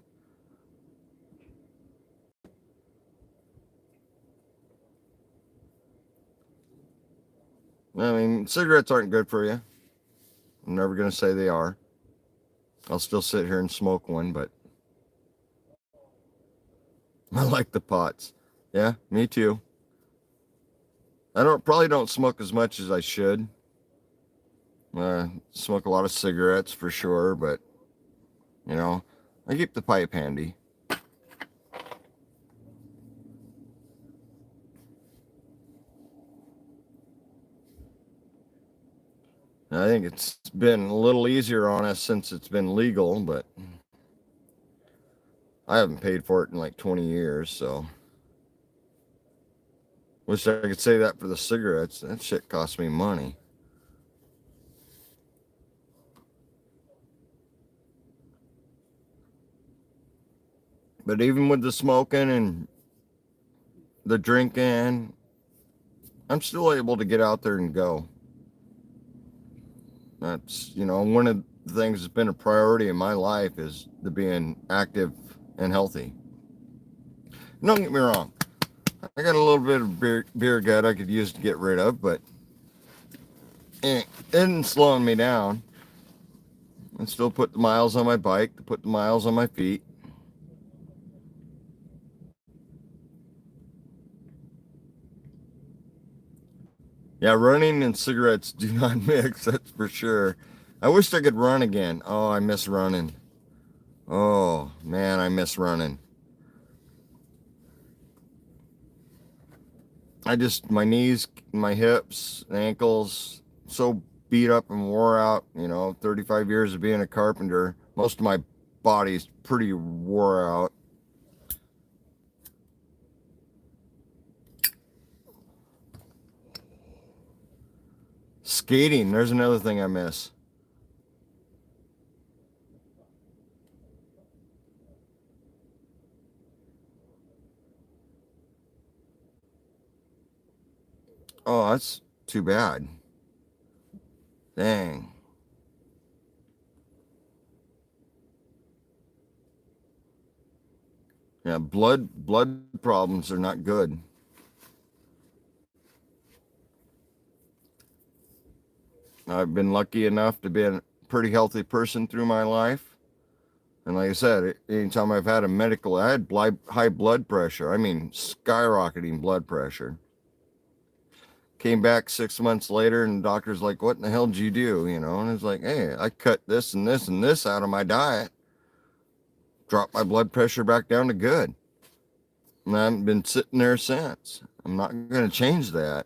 I mean, cigarettes aren't good for you. I'm never going to say they are. I'll still sit here and smoke one, but I like the pots. Yeah, me too. I don't smoke as much as I should. Smoke a lot of cigarettes for sure, but you know, I keep the pipe handy. I think it's been a little easier on us since it's been legal, but I haven't paid for it in like 20 years, so wish I could say that for the cigarettes. That shit cost me money. But even with the smoking and the drinking, I'm still able to get out there and go. That's, one of the things that's been a priority in my life is to being active and healthy. Don't get me wrong. I got a little bit of beer gut I could use to get rid of, but it isn't slowing me down. I still put the miles on my bike, to put the miles on my feet. Yeah, running and cigarettes do not mix, that's for sure. I wish I could run again. Oh, I miss running. Oh, man, I miss running. My knees, my hips, ankles, so beat up and wore out, 35 years of being a carpenter. Most of my body's pretty wore out. Skating, there's another thing I miss. Oh, that's too bad. Dang. Yeah, blood problems are not good. I've been lucky enough to be a pretty healthy person through my life. And like I said, anytime I've had I had high blood pressure. I mean, skyrocketing blood pressure. Came back 6 months later, and the doctor's like, "What in the hell did you do?" And it's like, "Hey, I cut this and this and this out of my diet, dropped my blood pressure back down to good." And I haven't been sitting there since. I'm not going to change that.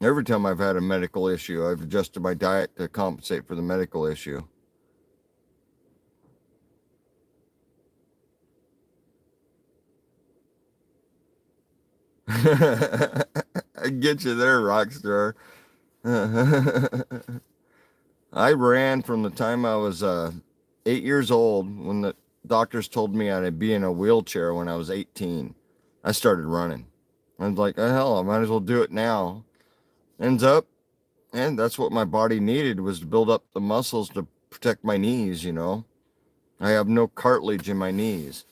Every time I've had a medical issue, I've adjusted my diet to compensate for the medical issue. I get you there, Rockstar. I ran from the time I was 8 years old when the doctors told me I'd be in a wheelchair when I was 18. I started running. I was like, oh, hell, I might as well do it now. Ends up, and that's what my body needed was to build up the muscles to protect my knees. I have no cartilage in my knees.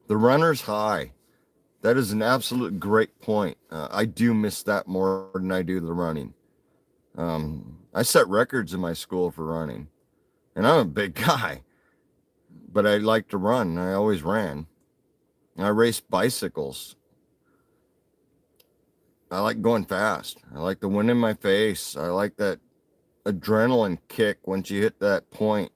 The runner's high. That is an absolute great point. I do miss that more than I do the running. I set records in my school for running, and I'm a big guy, but I like to run. I always ran. I race bicycles. I like going fast. I like the wind in my face. I like that adrenaline kick once you hit that point.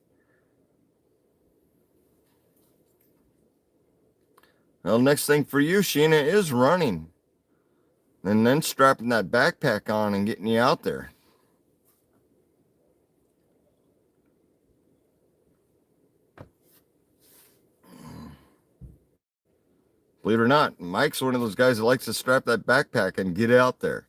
Well, next thing for you, Sheena, is running. And then strapping that backpack on and getting you out there. Believe it or not, Mike's one of those guys that likes to strap that backpack and get out there.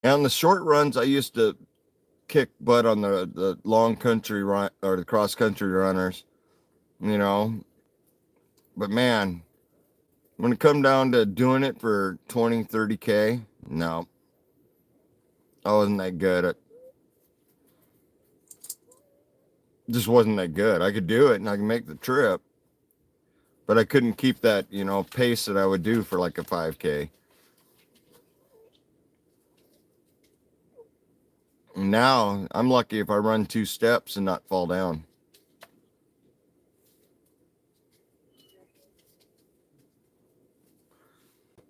And on the short runs, I used to kick butt on the long country run or the cross country runners, you know. But man, when it come down to doing it for 20, 30K, no, I wasn't that good. It just wasn't that good. I could do it and I could make the trip, but I couldn't keep that, pace that I would do for like a 5K. Now I'm lucky if I run 2 steps and not fall down.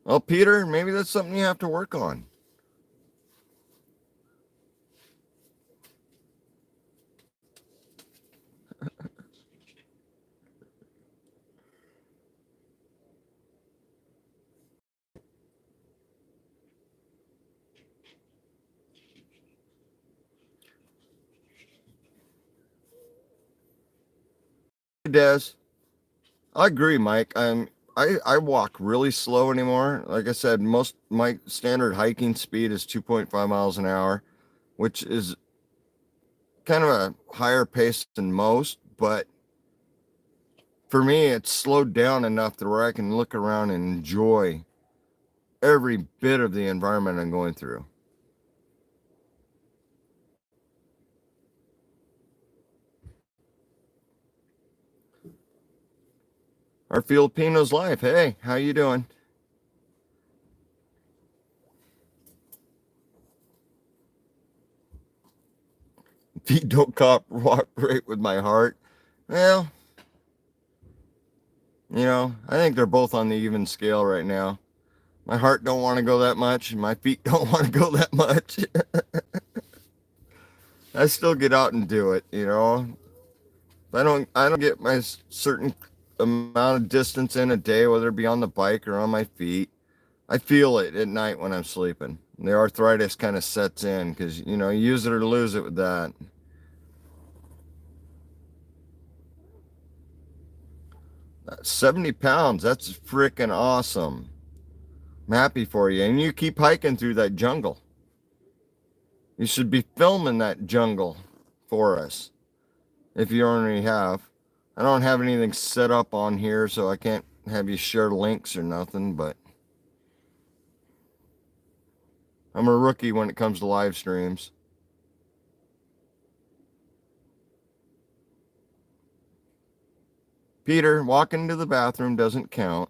Well, Peter, maybe that's something you have to work on. Des. I agree, Mike. I walk really slow anymore. Like I said, most my standard hiking speed is 2.5 miles an hour, which is kind of a higher pace than most, but for me, it's slowed down enough to where I can look around and enjoy every bit of the environment I'm going through. Our Filipinos life. Hey, how you doing? Feet don't cooperate with my heart. Well, I think they're both on the even scale right now. My heart don't want to go that much, and my feet don't want to go that much. I still get out and do it. If I don't get my certain amount of distance in a day, whether it be on the bike or on my feet. I feel it at night when I'm sleeping. The arthritis kind of sets in because you use it or lose it with that. 70 pounds, that's freaking awesome. I'm happy for you. And you keep hiking through that jungle. You should be filming that jungle for us if you already have. I don't have anything set up on here, so I can't have you share links or nothing, but I'm a rookie when it comes to live streams. Peter, walking to the bathroom doesn't count.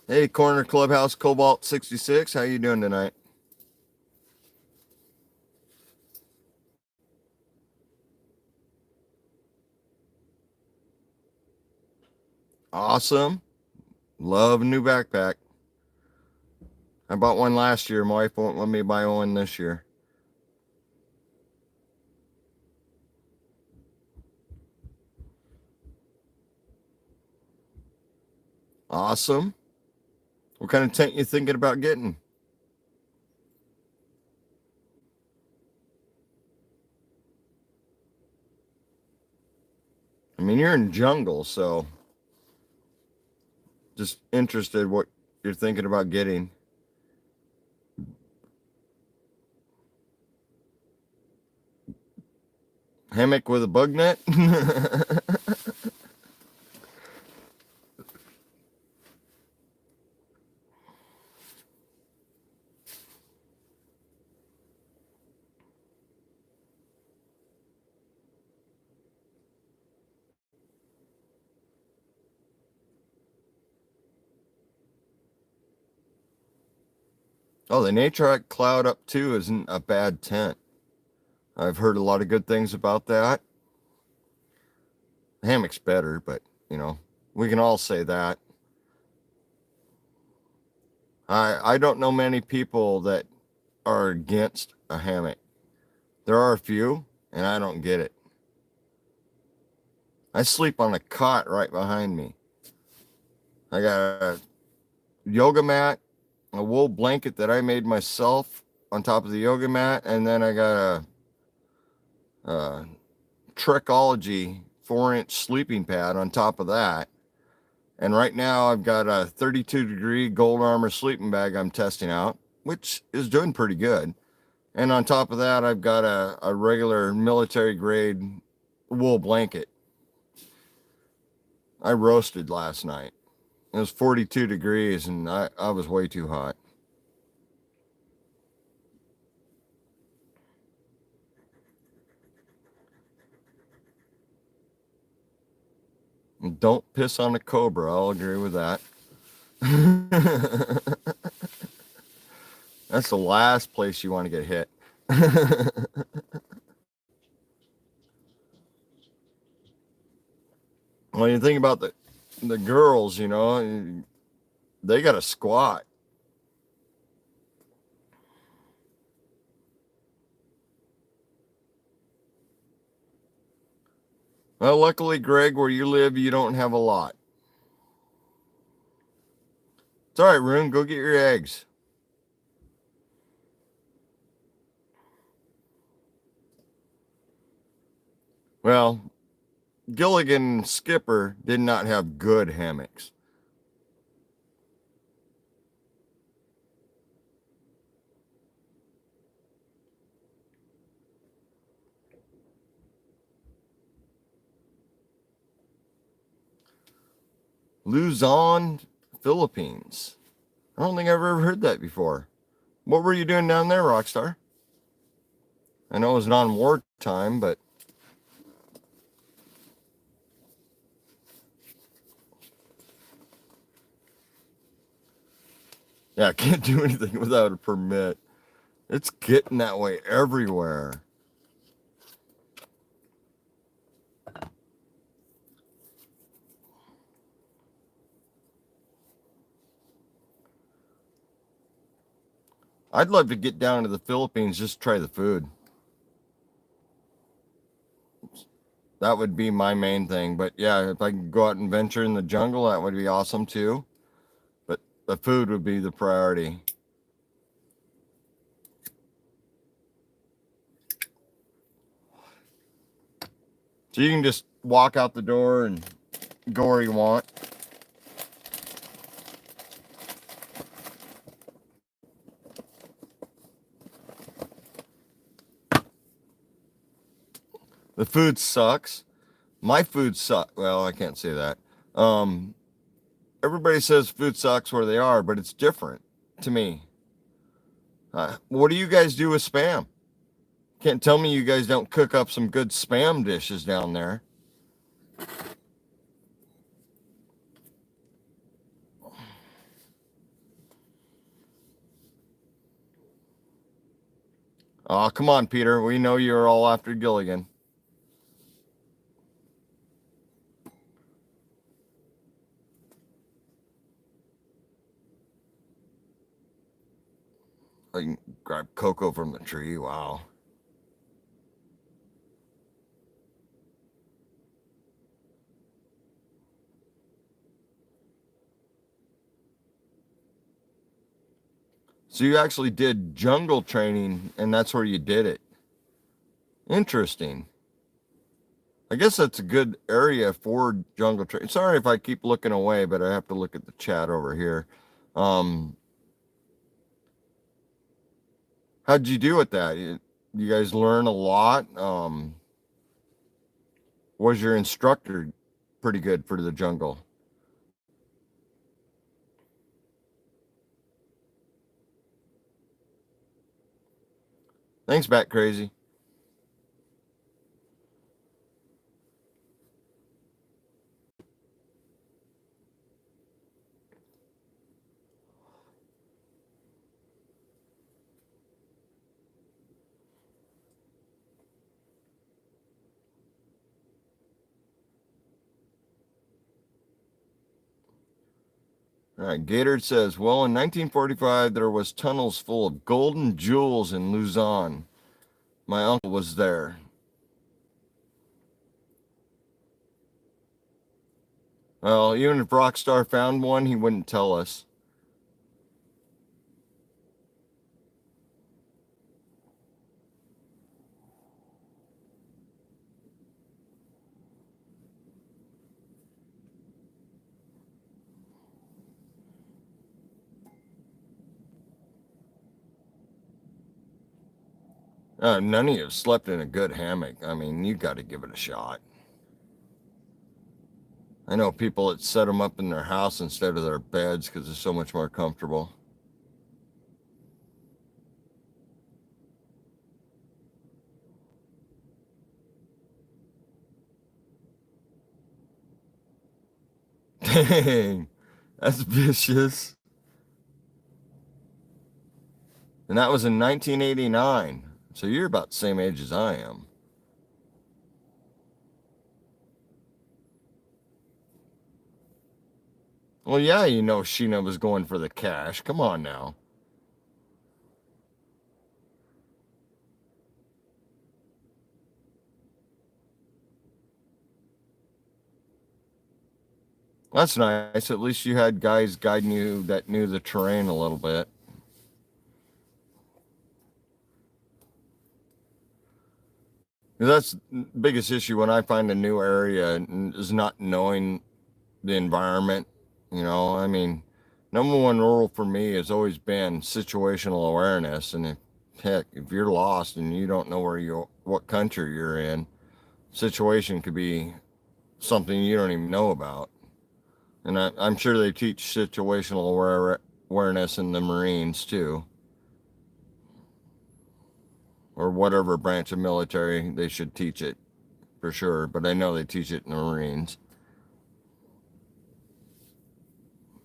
Hey, Corner Clubhouse Cobalt 66, how you doing tonight? Awesome. Love a new backpack. I bought one last year. My wife won't let me buy one this year. Awesome. What kind of tent you thinking about getting? I mean, you're in jungle, so just interested what you're thinking about getting. Hammock with a bug net? Oh, the Nature Cloud Up 2 isn't a bad tent. I've heard a lot of good things about that. The hammock's better, but we can all say that. I don't know many people that are against a hammock. There are a few, and I don't get it. I sleep on a cot right behind me. I got a yoga mat, a wool blanket that I made myself on top of the yoga mat, and then I got a Trekology 4-inch sleeping pad on top of that. And right now I've got a 32-degree Gold Armor sleeping bag I'm testing out, which is doing pretty good. And on top of that, I've got a regular military grade wool blanket. I roasted last night. It was 42 degrees and I was way too hot. Don't piss on a cobra. I'll agree with that. That's the last place you want to get hit. When you think about the girls, they got to squat. Well, luckily, Greg, where you live, you don't have a lot. It's all right, Rune. Go get your eggs. Well, Gilligan and Skipper did not have good hammocks. Luzon, Philippines. I don't think I've ever heard that before. What were you doing down there, Rockstar? I know it was non-war time, but yeah, I can't do anything without a permit. It's getting that way everywhere. I'd love to get down to the Philippines just to try the food. That would be my main thing. But yeah, if I could go out and venture in the jungle, that would be awesome too. But the food would be the priority. So you can just walk out the door and go where you want. The food sucks. My food sucks. Well, I can't say that. Everybody says food sucks where they are, but it's different to me. What do you guys do with spam? Can't tell me you guys don't cook up some good spam dishes down there. Oh, come on, Peter. We know you're all after Gilligan. I can grab cocoa from the tree. Wow. So you actually did jungle training, and that's where you did it. Interesting. I guess that's a good area for jungle training. Sorry if I keep looking away, but I have to look at the chat over here. How'd you do with that? You guys learn a lot. Was your instructor pretty good for the jungle? Thanks, Bat Crazy. All right, Gator says, well, in 1945, there was tunnels full of golden jewels in Luzon. My uncle was there. Well, even if Rockstar found one, he wouldn't tell us. None of you have slept in a good hammock. I mean, you got to give it a shot. I know people that set them up in their house instead of their beds because they're so much more comfortable. Dang, that's vicious. And that was in 1989. So you're about the same age as I am. Well, yeah, you know Sheena was going for the cash. Come on now. That's nice. At least you had guys guiding you that knew the terrain a little bit. That's the biggest issue when I find a new area is not knowing the environment. I mean, number one rule for me has always been situational awareness. And if you're lost and you don't know what country you're in, situation could be something you don't even know about. And I'm sure they teach situational awareness in the Marines too, or whatever branch of military they should teach it for sure. But I know they teach it in the Marines.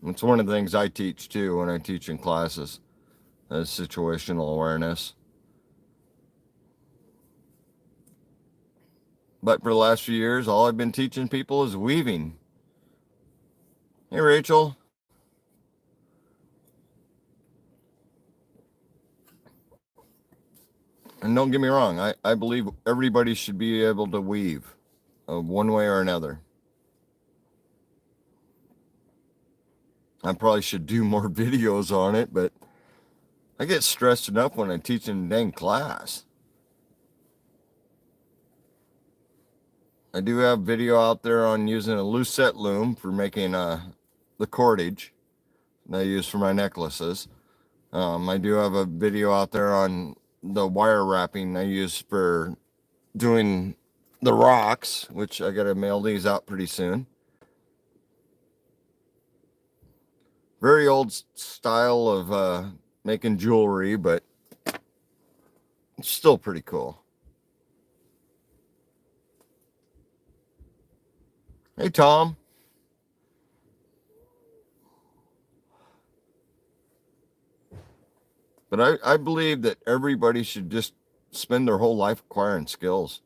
It's one of the things I teach too when I teach in classes, is situational awareness. But for the last few years, all I've been teaching people is weaving. Hey, Rachel. And don't get me wrong, I believe everybody should be able to weave one way or another. I probably should do more videos on it, but I get stressed enough when I'm teaching a dang class. I do have video out there on using a lucette loom for making the cordage that I use for my necklaces. I do have a video out there on the wire wrapping I use for doing the rocks, which I got to mail these out pretty soon. Very old style of making jewelry, but it's still pretty cool. Hey, Tom. But I believe that everybody should just spend their whole life acquiring skills.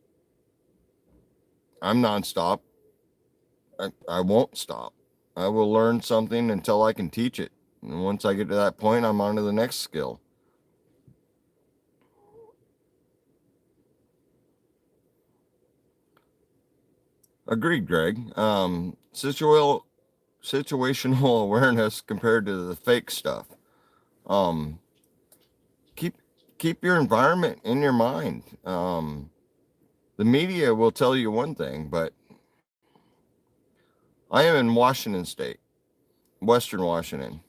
I'm nonstop. I won't stop. I will learn something until I can teach it. And once I get to that point, I'm on to the next skill. Agreed, Greg. Situational awareness compared to the fake stuff. Um, keep your environment in your mind. The media will tell you one thing, but I am in Washington State, Western Washington.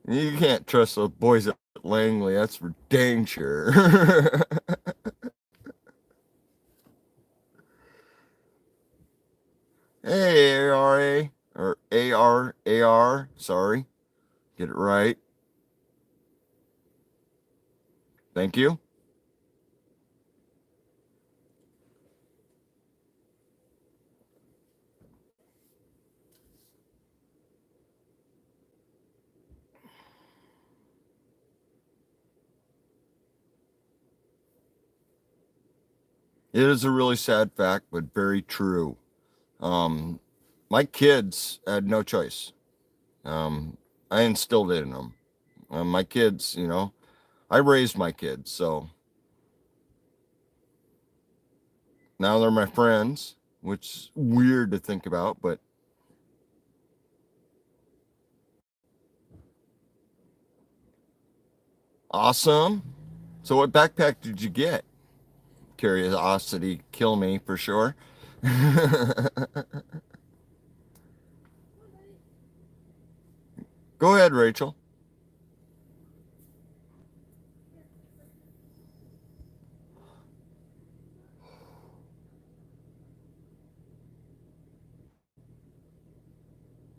You can't trust those boys at Langley. That's for dang sure. Hey, ARA or AR, sorry. Get it right. Thank you. It is a really sad fact, but very true. Um, my kids had no choice. I instilled it in them. My kids, I raised my kids, so now they're my friends, which is weird to think about, but awesome. So, what backpack did you get? Curiosity kill me for sure. Go ahead, Rachel.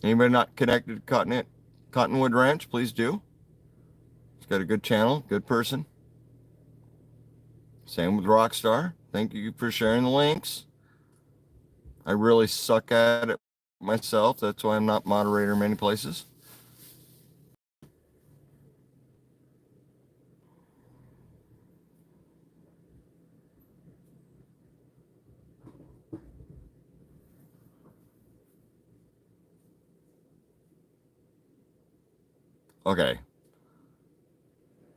Anybody not connected to Cottonwood Ranch, please do. He's got a good channel, good person. Same with Rockstar. Thank you for sharing the links. I really suck at it myself. That's why I'm not moderator many places. Okay.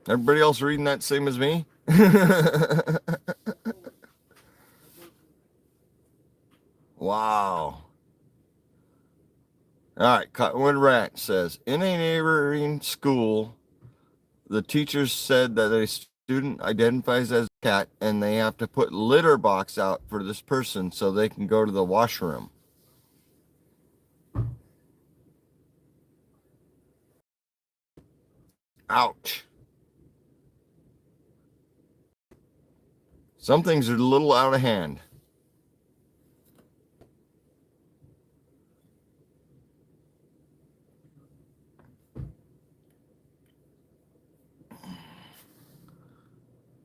Everybody else reading that same as me? Wow. All right, Cottonwood Ranch says, in a neighboring school, the teachers said that a student identifies as a cat and they have to put litter box out for this person so they can go to the washroom. Ouch. Some things are a little out of hand.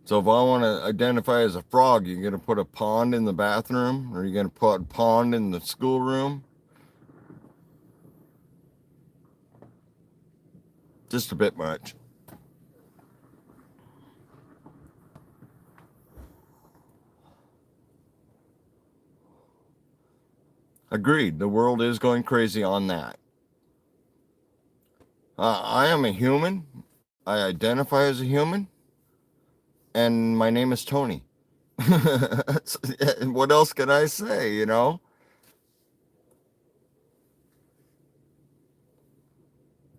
So if I want to identify as a frog, you're going to put a pond in the bathroom, or you're going to put a pond in the schoolroom? Just a bit much. Agreed. The world is going crazy on that. I am a human. I identify as a human. And my name is Tony. What else can I say, you know?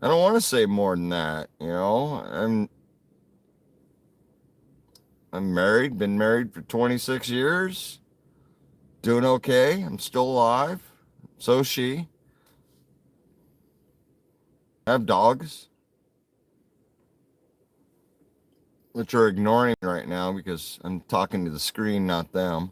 I don't want to say more than that, you know? I'm married, been married for 26 years. Doing okay. I'm still alive. So is she. I have dogs, which are ignoring me right now because I'm talking to the screen, not them.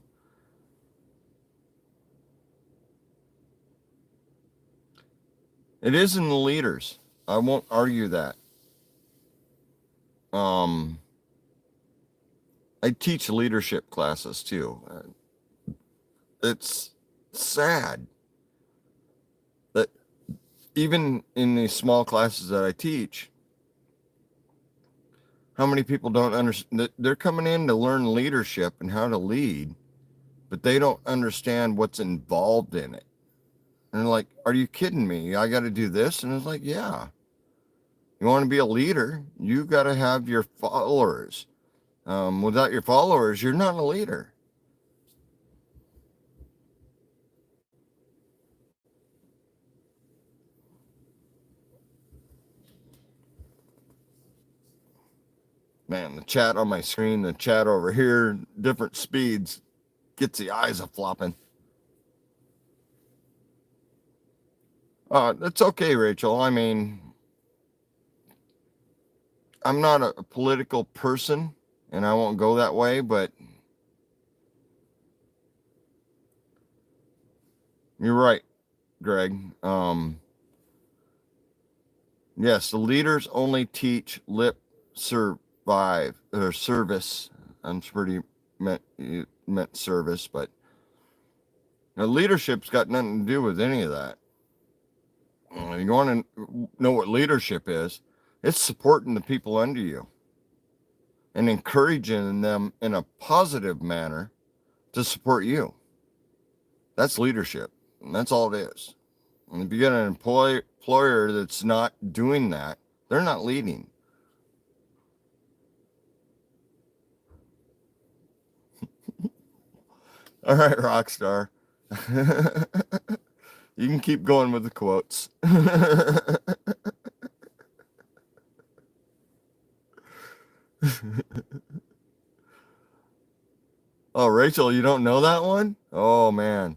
It is in the leaders. I won't argue that. I teach leadership classes too. It's sad that even in these small classes that I teach, how many people don't understand? They're coming in to learn leadership and how to lead, but they don't understand what's involved in it. And they're like, are you kidding me? I got to do this? And it's like, yeah. You want to be a leader, you got to have your followers. Without your followers, you're not a leader. Man, the chat on my screen, the chat over here, different speeds, gets the eyes a flopping. That's okay, Rachel. I mean, I'm not a political person and I won't go that way, but you're right, Greg. Yes, the leaders only teach lip survive or service. I'm pretty meant service, but leadership's got nothing to do with any of that. You want to know what leadership is? It's supporting the people under you and encouraging them in a positive manner to support you. That's leadership. And that's all it is. And if you get an employer that's not doing that, they're not leading. All right, Rockstar. You can keep going with the quotes. Oh, Rachel, you don't know that one? Oh, man.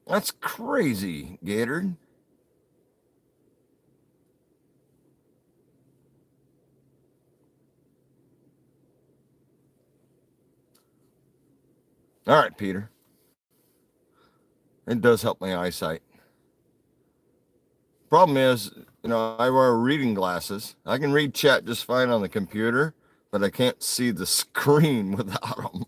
That's crazy, Gator. All right, Peter. It does help my eyesight. Problem is, I wear reading glasses. I can read chat just fine on the computer, but I can't see the screen without them.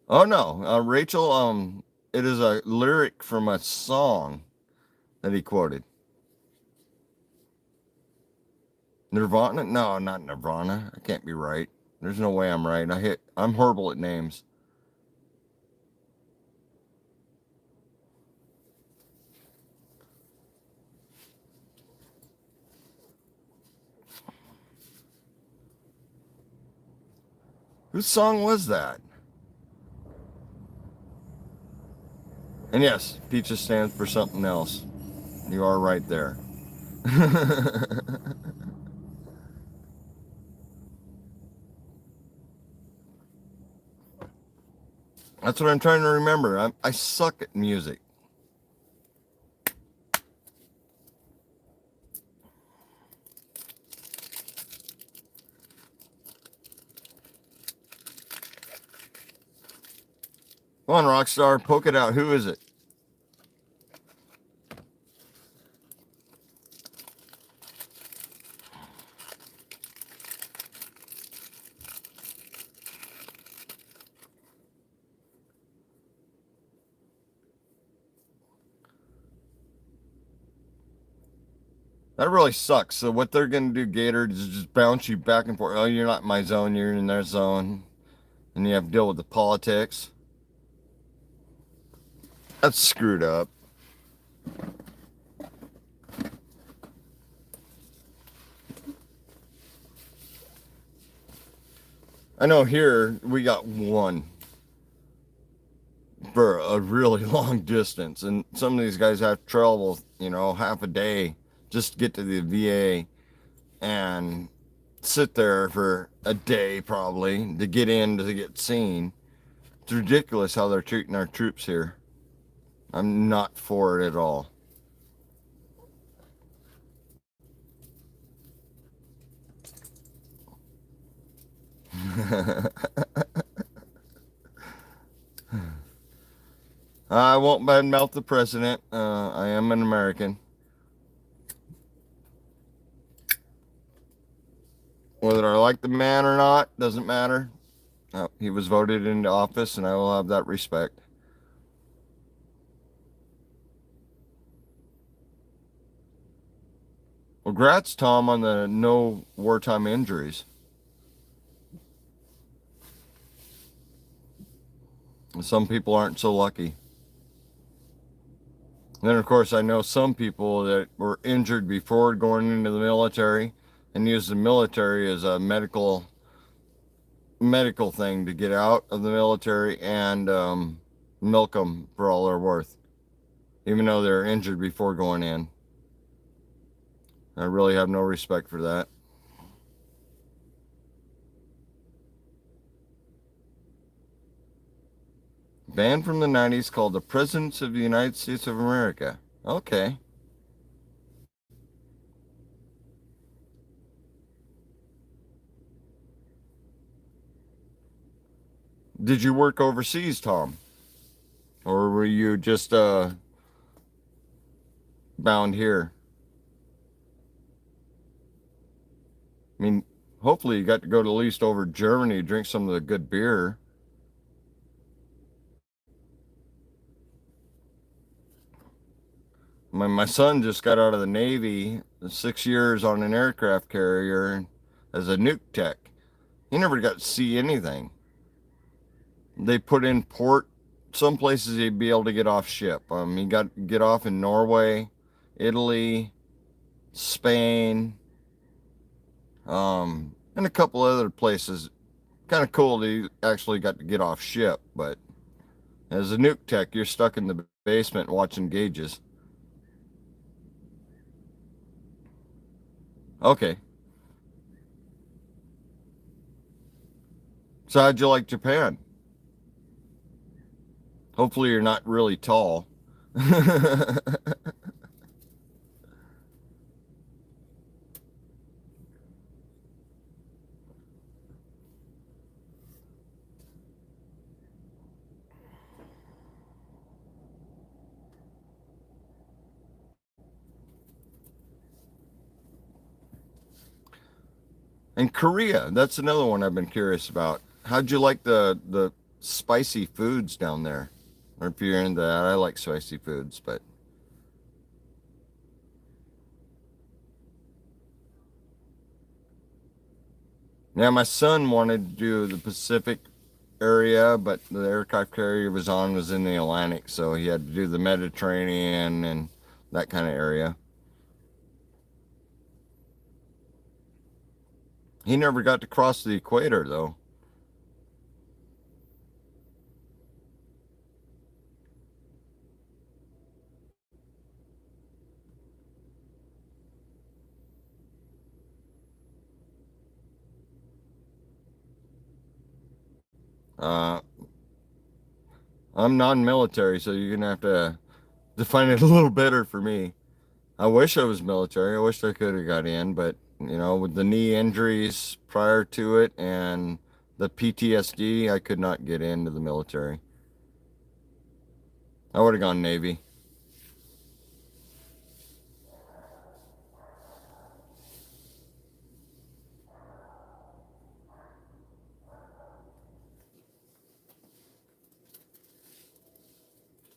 Oh no, Rachel. It is a lyric from a song that he quoted. Nirvana? No, not Nirvana. I can't be right. There's no way I'm right. I'm horrible at names. Whose song was that? And yes, Peaches stands for something else. You are right there. That's what I'm trying to remember. I suck at music. Come on, Rockstar, poke it out. Who is it? That really sucks. So what they're gonna do, Gator, is just bounce you back and forth. Oh, you're not in my zone. You're in their zone, and you have to deal with the politics. That's screwed up. I know here we got one for a really long distance, and some of these guys have to travel, half a day just to get to the VA and sit there for a day probably to get in to get seen. It's ridiculous how they're treating our troops here. I'm not for it at all. I won't badmouth the president. I am an American. Whether I like the man or not doesn't matter. He was voted into office, and I will have that respect. Well, congrats, Tom, on the no wartime injuries. Some people aren't so lucky. And then, of course, I know some people that were injured before going into the military and use the military as a medical thing to get out of the military and milk them for all they're worth, even though they're injured before going in. I really have no respect for that. Band from the 90s called The Presidents of the United States of America. Okay. Did you work overseas, Tom? Or were you just bound here? I mean, hopefully you got to go to at least over Germany, drink some of the good beer. My son just got out of the Navy, 6 years on an aircraft carrier as a nuke tech. He never got to see anything. They put in port. Some places he'd be able to get off ship. He got to get off in Norway, Italy, Spain, and a couple other places. Kind of cool that he actually got to get off ship, but as a nuke tech, you're stuck in the basement watching gauges. Okay. So how'd you like Japan? Hopefully you're not really tall. And Korea, that's another one I've been curious about. How'd you like the spicy foods down there? Or if you're into that, I like spicy foods, but yeah, my son wanted to do the Pacific area, but the aircraft carrier he was on was in the Atlantic, so he had to do the Mediterranean and that kind of area. He never got to cross the equator, though. Uh, I'm non-military, so you're gonna have to define it a little better for me. I wish I was military. I wish I could have got in, but with the knee injuries prior to it and the PTSD, I could not get into the military. I would have gone Navy.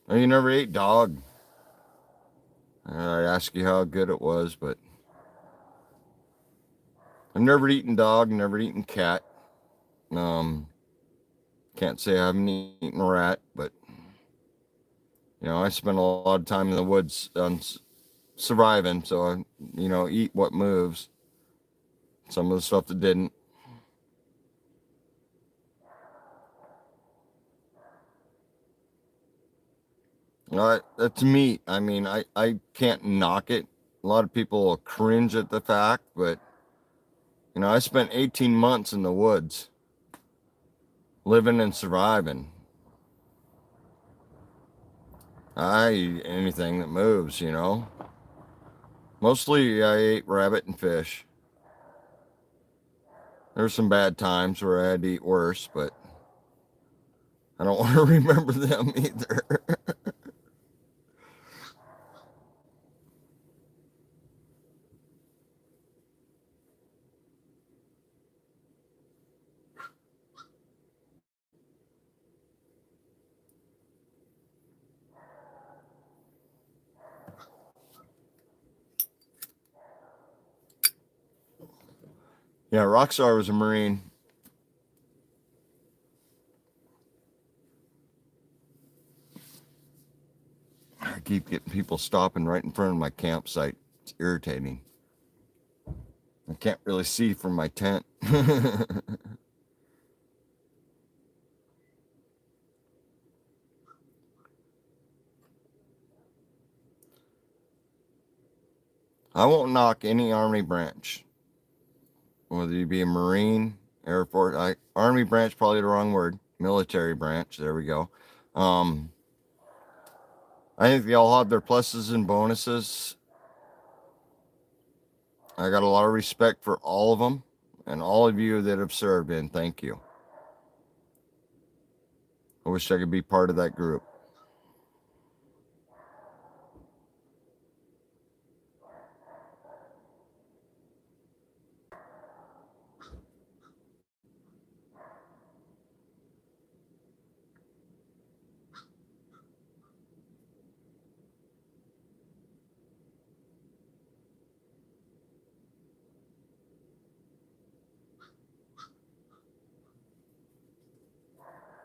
Oh, you never ate dog. I asked you how good it was, but I've never eaten dog, never eaten cat. Um, can't say I haven't eaten rat, but I spent a lot of time in the woods on surviving, so I, eat what moves. Some of the stuff that didn't. That's meat. I mean, I can't knock it. A lot of people will cringe at the fact, but I spent 18 months in the woods, living and surviving. I eat anything that moves. Mostly I ate rabbit and fish. There were some bad times where I had to eat worse, but I don't want to remember them either. Yeah, Rockstar was a Marine. I keep getting people stopping right in front of my campsite. It's irritating. I can't really see from my tent. I won't knock any Army branch, whether you be a Marine, Air Force, Army branch, probably the wrong word, military branch. There we go. Um, I think they all have their pluses and bonuses. I got a lot of respect for all of them and all of you that have served in. Thank you. I wish I could be part of that group.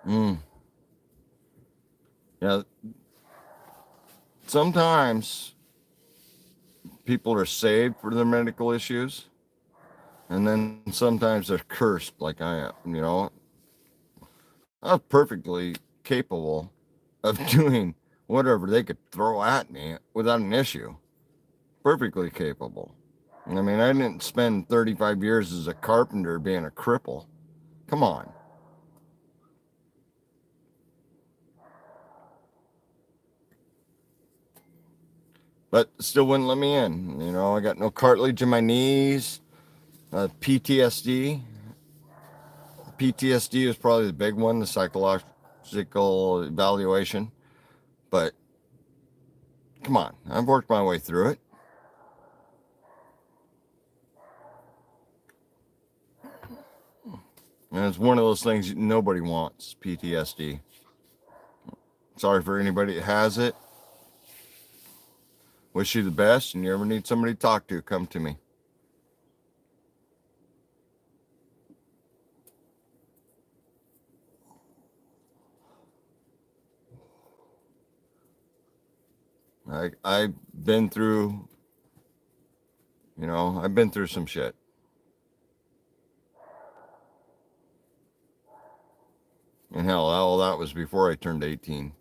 Mm. Yeah, sometimes people are saved for their medical issues, and then sometimes they're cursed, like I am. I'm perfectly capable of doing whatever they could throw at me without an issue. Perfectly capable. I mean, I didn't spend 35 years as a carpenter being a cripple. Come on. But still wouldn't let me in. I got no cartilage in my knees, PTSD. PTSD is probably the big one, the psychological evaluation. But come on, I've worked my way through it. And it's one of those things nobody wants, PTSD. Sorry for anybody that has it. Wish you the best, and you ever need somebody to talk to, come to me. I've been through, I've been through some shit. And hell, all that was before I turned 18.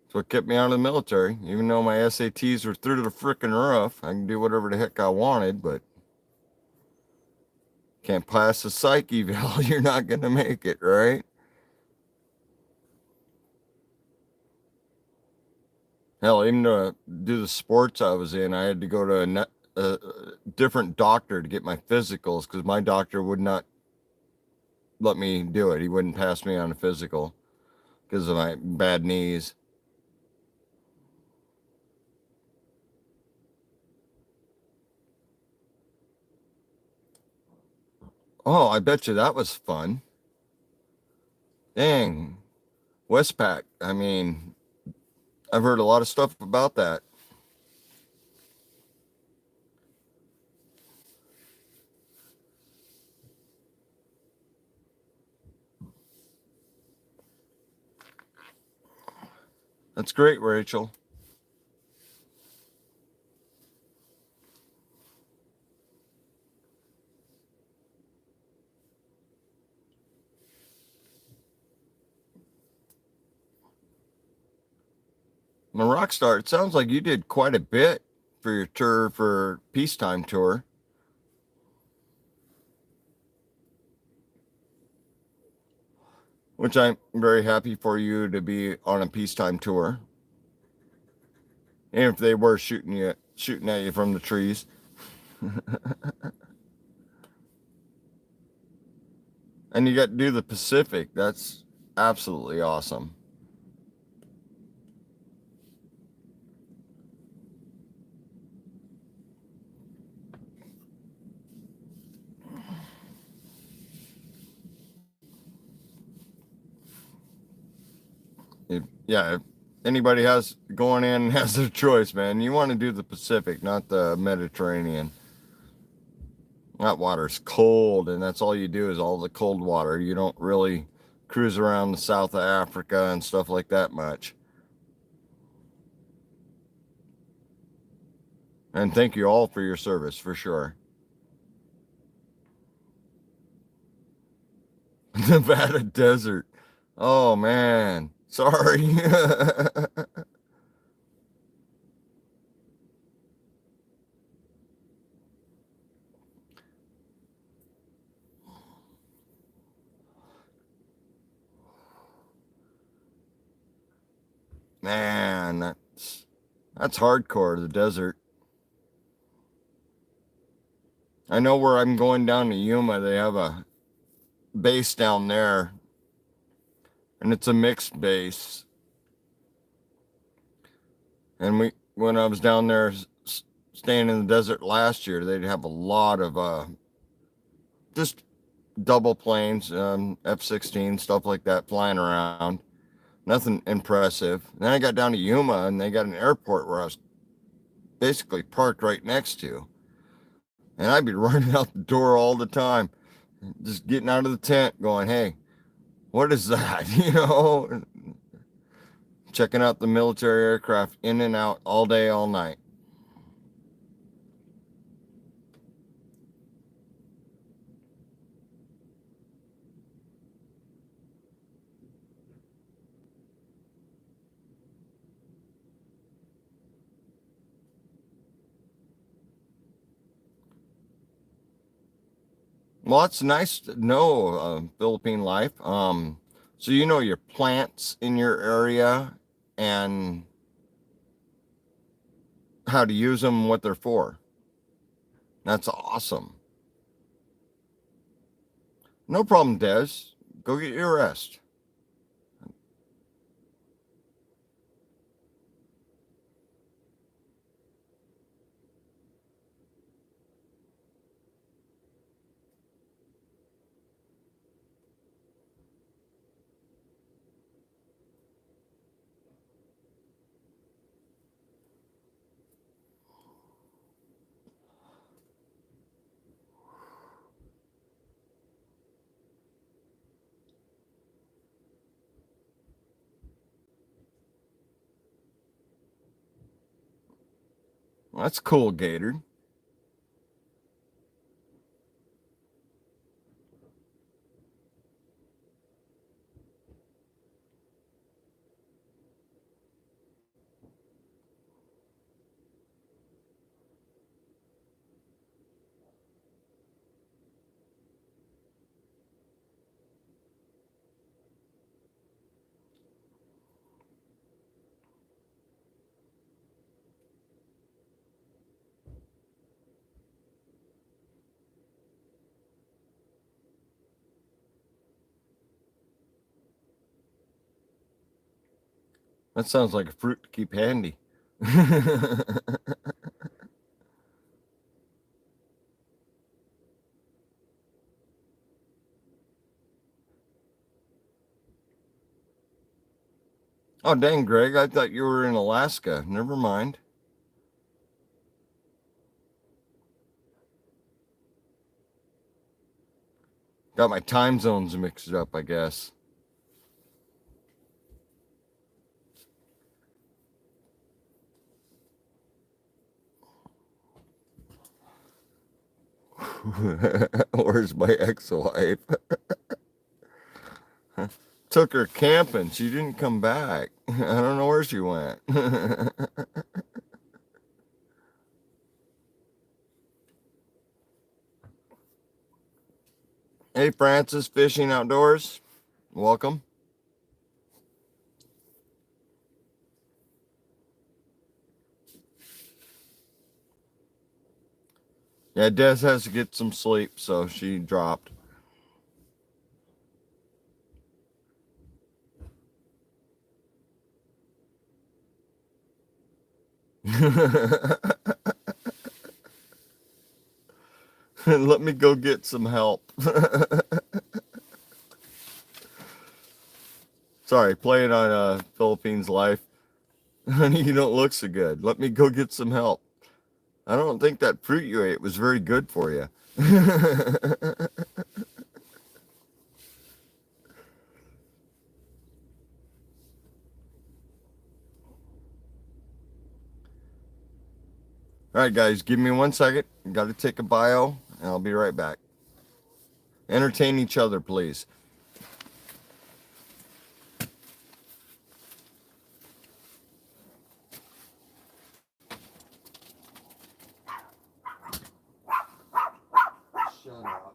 That's what kept me out of the military. Even though my SATs were through the frickin' roof, I can do whatever the heck I wanted, but can't pass the psych eval, you're not gonna make it, right? Hell, even to do the sports I was in, I had to go to a different doctor to get my physicals because my doctor would not let me do it. He wouldn't pass me on a physical because of my bad knees. Oh, I bet you that was fun. Dang. Westpac. I mean, I've heard a lot of stuff about that. That's great, Rachel. I'm a rock star. It sounds like you did quite a bit for your tour for peacetime tour. Which I'm very happy for you to be on a peacetime tour. And if they were shooting at you from the trees. And you got to do the Pacific. That's absolutely awesome. If anybody has going in has their choice, man, you want to do the Pacific, not the Mediterranean. That water's cold, and that's all you do is all the cold water. You don't really cruise around the south of Africa and stuff like that much. And thank you all for your service, for sure. Nevada desert. Oh man, sorry. Man, that's hardcore, the desert. I know where I'm going down to Yuma, they have a base down there, and it's a mixed base. And when I was down there staying in the desert last year, they'd have a lot of just double planes, F-16, stuff like that flying around. Nothing impressive. Then I got down to Yuma, and they got an airport where I was basically parked right next to. And I'd be running out the door all the time, just getting out of the tent going, hey, what is that? Checking out the military aircraft in and out all day, all night. Well, it's nice to know Philippine life. So you know your plants in your area and how to use them, what they're for. That's awesome. No problem, Des. Go get your rest. That's cool, Gator. That sounds like a fruit to keep handy. Oh, dang, Greg, I thought you were in Alaska. Never mind. Got my time zones mixed up, I guess. Where's my ex-wife? Took her camping. She didn't come back. I don't know where she went. Hey, Francis, Fishing Outdoors. Welcome. Yeah, Des has to get some sleep, so she dropped. Let me go get some help. Sorry, playing on Philippines Life. Honey, you don't look so good. Let me go get some help. I don't think that fruit you ate was very good for you. All right, guys, give me 1 second. Got to take a bio, and I'll be right back. Entertain each other, please. Shut up.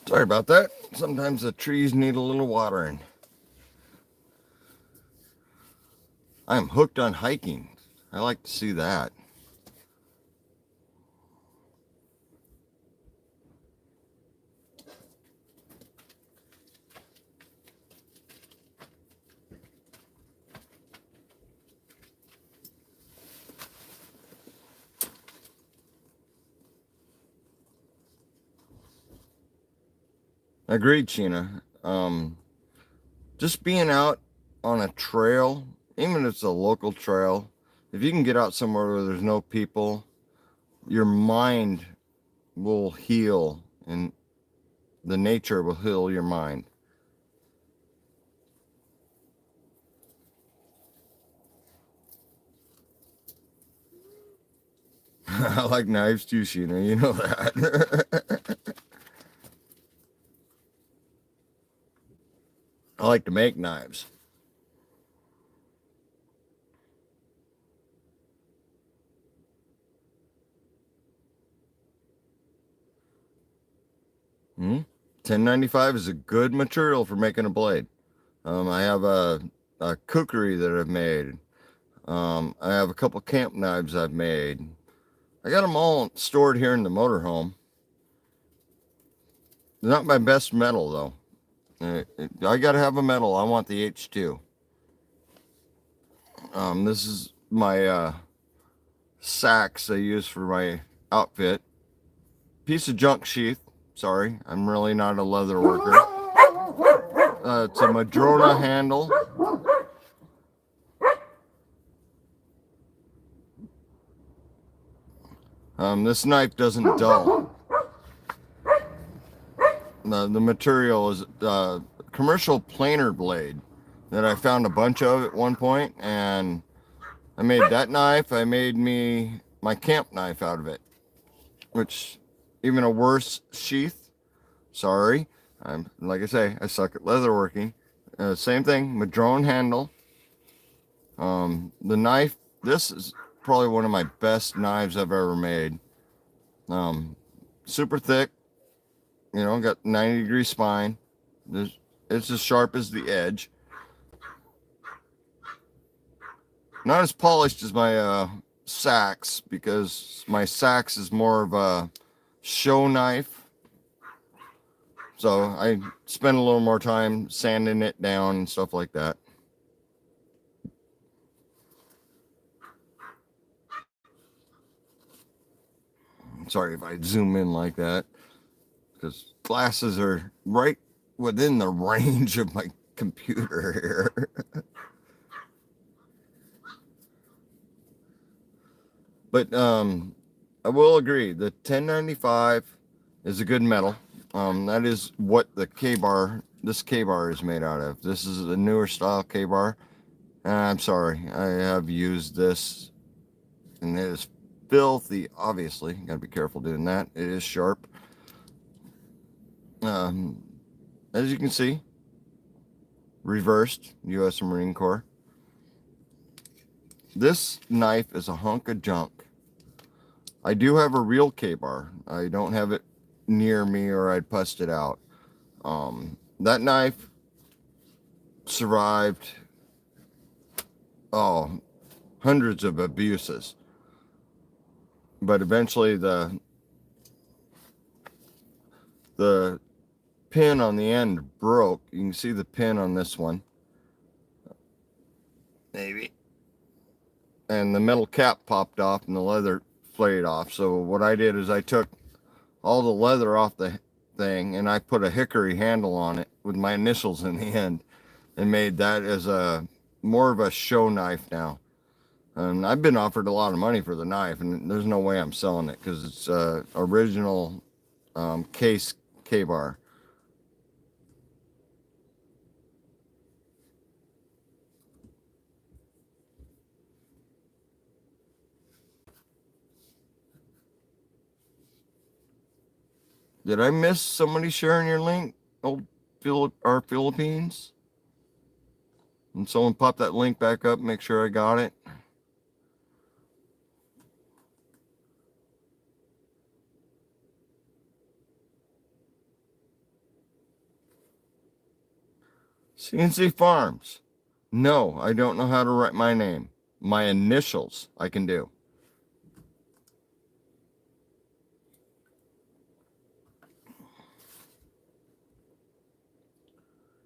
Sorry about that. Sometimes the trees need a little watering. I'm hooked on hiking. I like to see that. Agreed, Sheena. Just being out on a trail, even if it's a local trail, if you can get out somewhere where there's no people, your mind will heal and the nature will heal your mind. I like knives too, Sheena. You know that. I like to make knives. Hmm? 1095 is a good material for making a blade. I have a cookery that I've made. I have a couple camp knives I've made. I got them all stored here in the motorhome. They're not my best metal though. I gotta have a metal. I want the H2. This is my sacks I use for my outfit. Piece of junk sheath. Sorry, I'm really not a leather worker. It's a Madrona handle. This knife doesn't dull. The material is commercial planer blade that I found a bunch of at one point, and I made that knife. I made me my camp knife out of it, which even a worse sheath. Sorry, I'm like I say, I suck at leatherworking. Same thing, Madrone handle. The knife. This is probably one of my best knives I've ever made. Super thick. You know, got 90-degree spine. It's as sharp as the edge. Not as polished as my sax, because my sax is more of a show knife. So I spend a little more time sanding it down and stuff like that. Sorry if I zoom in like that, because glasses are right within the range of my computer here. But I will agree, the 1095 is a good metal. That is what this K-bar is made out of. This is a newer style K-bar. I'm sorry, I have used this, and it is filthy. Obviously, gotta be careful doing that. It is sharp. As you can see, reversed U.S. Marine Corps. This knife is a hunk of junk. I do have a real K-bar. I don't have it near me, or I'd bust it out. That knife survived hundreds of abuses, but eventually the pin on the end broke. You can see the pin on this one, maybe, and the metal cap popped off and the leather flayed off. So what I did is I took all the leather off the thing and I put a hickory handle on it with my initials in the end, and made that as a more of a show knife now. And I've been offered a lot of money for the knife, and there's no way I'm selling it, because it's original case K-bar. Did I miss somebody sharing your link? Our Philippines? And someone pop that link back up, make sure I got it. CNC Farms. No, I don't know how to write my name. My initials I can do.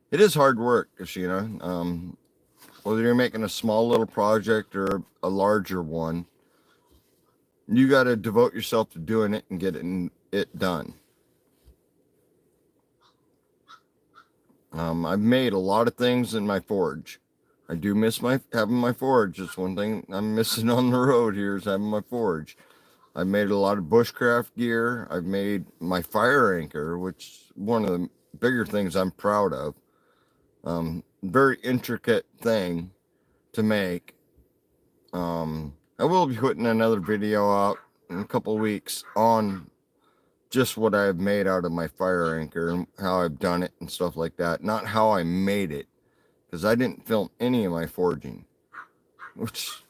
It is hard work, Kashina. Whether you're making a small little project or a larger one, you got to devote yourself to doing it and getting it done. I've made a lot of things in my forge. I do miss having my forge. It's one thing I'm missing on the road here is having my forge. I've made a lot of bushcraft gear. I've made my fire anchor, which is one of the bigger things I'm proud of. Very intricate thing to make. I will be putting another video out in a couple of weeks on just what I've made out of my fire anchor and how I've done it and stuff like that. Not how I made it, because I didn't film any of my forging, which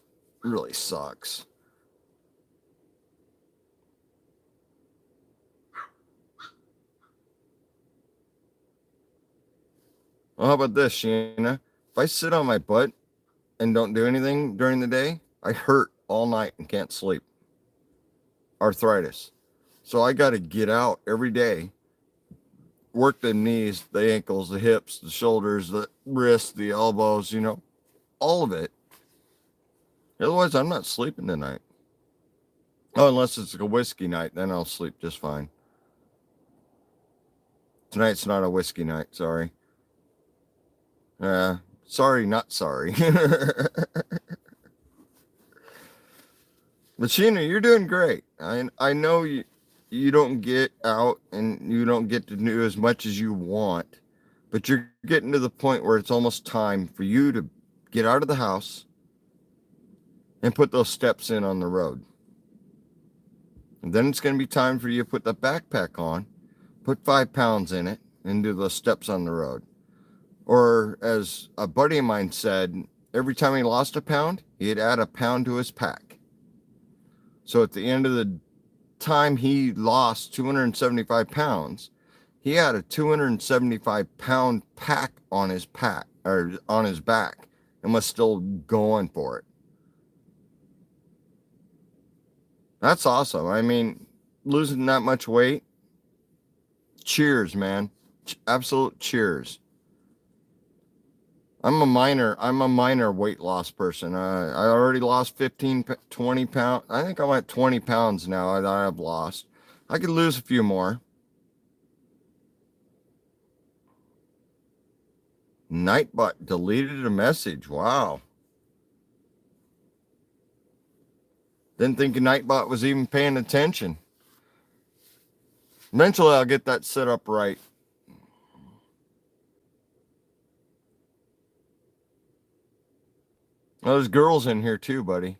really sucks. Well, how about this, Sheena? If I sit on my butt and don't do anything during the day, I hurt all night and can't sleep. Arthritis. So I got to get out every day, work the knees, the ankles, the hips, the shoulders, the wrists, the elbows, all of it. Otherwise, I'm not sleeping tonight. Oh, unless it's a whiskey night, then I'll sleep just fine. Tonight's not a whiskey night, sorry. Sorry, not sorry. But Sheena, you're doing great. I know you don't get out and you don't get to do as much as you want, but you're getting to the point where it's almost time for you to get out of the house and put those steps in on the road. And then it's going to be time for you to put the backpack on, put 5 pounds in it, and do those steps on the road. Or as a buddy of mine said, every time he lost a pound, he'd add a pound to his pack. So at the end of the time he lost 275 pounds, he had a 275 pound pack on his back and was still going for it. That's awesome. I mean, losing that much weight, cheers, man. Absolute cheers. I'm a minor weight loss person. I already lost 15, 20 pounds. I think I'm at 20 pounds now that I've lost. I could lose a few more. Nightbot deleted a message. Wow. Didn't think Nightbot was even paying attention. Eventually, I'll get that set up right. Well, there's girls in here too, buddy.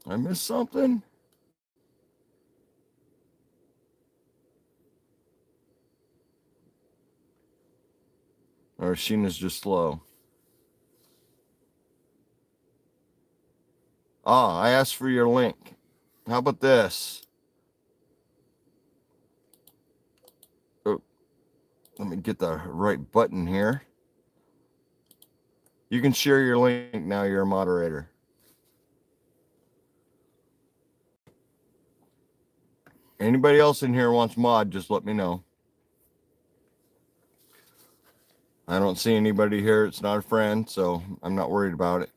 I missed something? Or Sheena's just slow. I asked for your link. How about this? Oh, let me get the right button here. You can share your link now. You're a moderator. Anybody else in here wants mod, just let me know. I don't see anybody here. It's not a friend, so I'm not worried about it.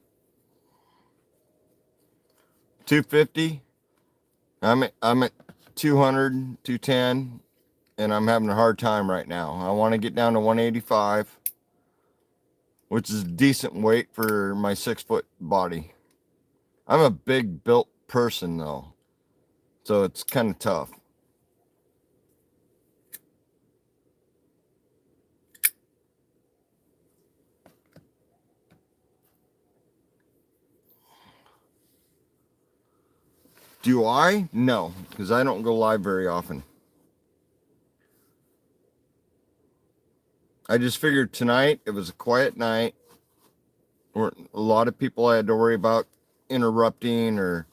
250. I'm at 200, 210, and I'm having a hard time right now. I want to get down to 185, which is a decent weight for my 6-foot body. I'm a big built person though, so it's kind of tough. Do I? No, because I don't go live very often. I just figured tonight it was a quiet night. Or a lot of people I had to worry about interrupting or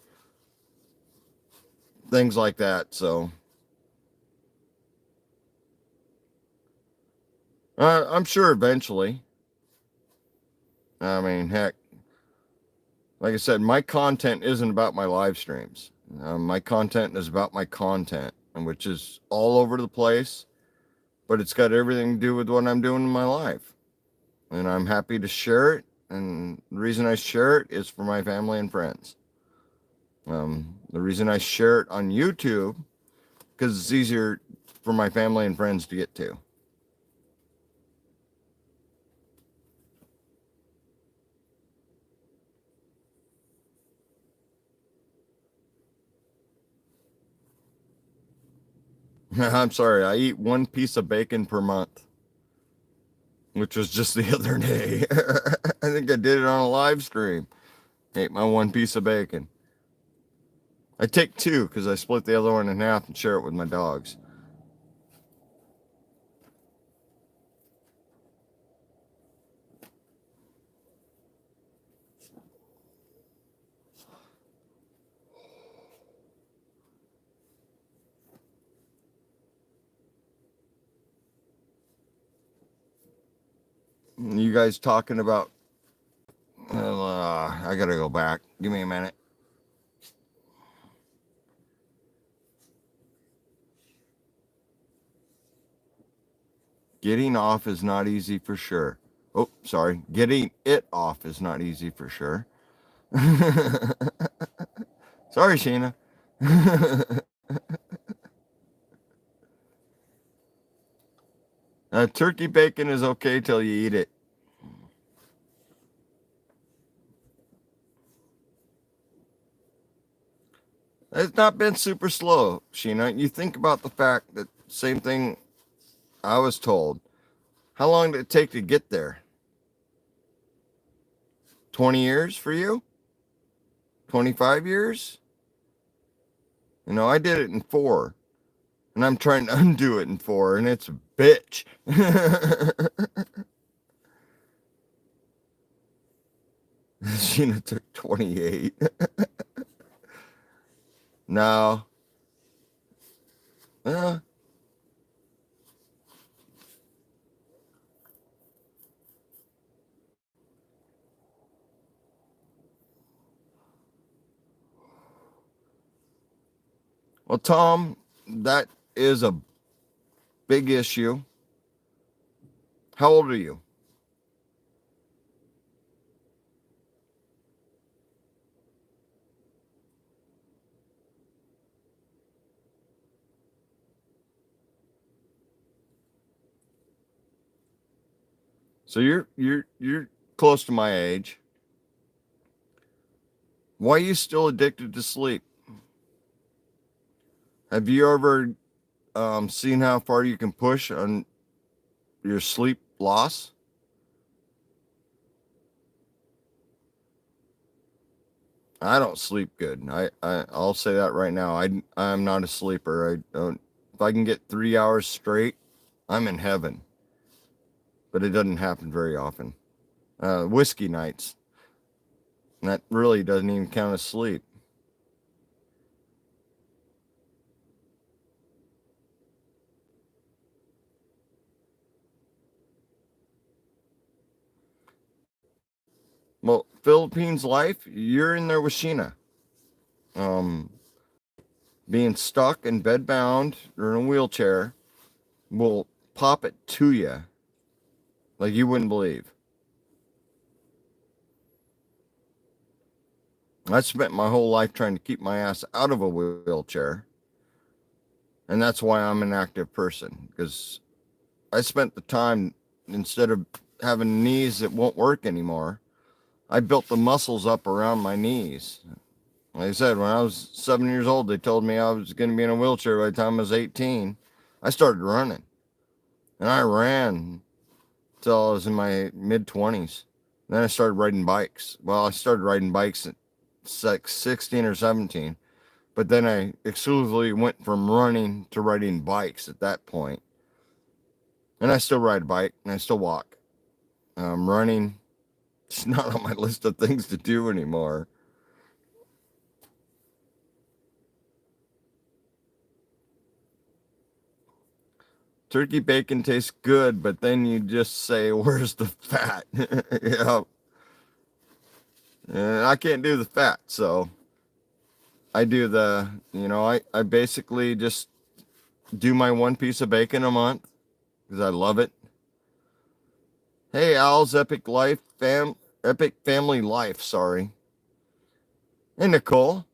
things like that. So I'm sure eventually. I mean, heck, like I said, my content isn't about my live streams. My content is about my content, which is all over the place, but it's got everything to do with what I'm doing in my life. And I'm happy to share it. And the reason I share it is for my family and friends. The reason I share it on YouTube because it's easier for my family and friends to get to. I'm sorry, I eat one piece of bacon per month, which was just the other day. I think I did it on a live stream. Ate my one piece of bacon. I take two because I split the other one in half and share it with my dogs. You guys talking about? I gotta go back. Give me a minute. Getting off is not easy for sure. Oh, sorry. Getting it off is not easy for sure. Sorry, Sheena. Turkey bacon is okay till you eat it. It's not been super slow, Sheena. You think about the fact that same thing I was told. How long did it take to get there? 20 years for you? 25 years? You know, I did it in 4, and I'm trying to undo it in 4, and it's a bitch. Sheena took 28. No. Uh, well, Tom, that is a big issue. How old are you? So you're close to my age. Why are you still addicted to sleep? Have you ever seen how far you can push on your sleep loss? I don't sleep good. I'll say that right now. I'm not a sleeper. I don't. If I can get 3 hours straight, I'm in heaven. But it doesn't happen very often. Whiskey nights. That really doesn't even count as sleep. Well, Philippines life, you're in there with Sheena. Um, Being stuck and bedbound or in a wheelchair will pop it to you like you wouldn't believe. I spent my whole life trying to keep my ass out of a wheelchair. And that's why I'm an active person, because I spent the time, instead of having knees that won't work anymore, I built the muscles up around my knees. Like I said, when I was 7 years old, they told me I was going to be in a wheelchair by the time I was 18. I started running, and I ran till I was in my mid 20s. Then I started riding bikes. Well, I started riding bikes at 16 or 17, but then I exclusively went from running to riding bikes at that point. And I still ride a bike and I still walk. Running, it's not on my list of things to do anymore. Turkey bacon tastes good, but then you just say, "Where's the fat?" Yeah, and I can't do the fat, so I do I basically just do my one piece of bacon a month because I love it. Hey, Al's Epic Family Life. Sorry. Hey, Nicole.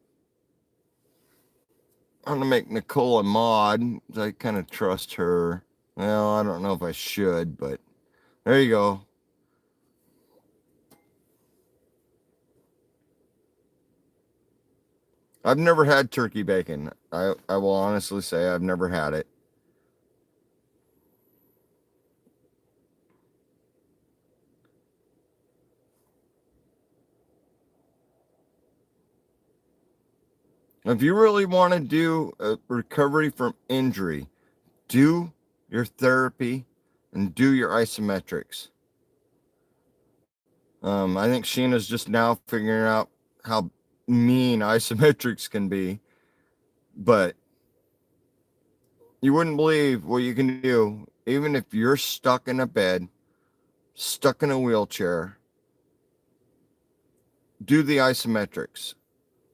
I'm gonna make Nicole a mod. I kind of trust her. Well, I don't know if I should, but there you go. I've never had turkey bacon. I will honestly say I've never had it. If you really want to do a recovery from injury, do your therapy and do your isometrics. I think Sheena's just now figuring out how mean isometrics can be, but you wouldn't believe what you can do, even if you're stuck in a bed, stuck in a wheelchair. Do the isometrics.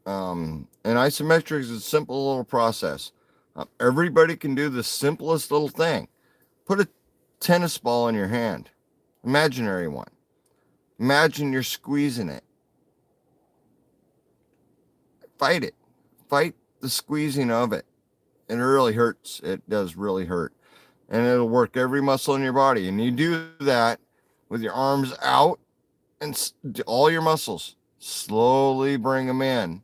And isometrics is a simple little process. Everybody can do the simplest little thing. Put a tennis ball in your hand, imaginary one. Imagine you're squeezing it. Fight it. Fight the squeezing of it. It really hurts. It does really hurt. And it'll work every muscle in your body. And you do that with your arms out and all your muscles. Slowly bring them in,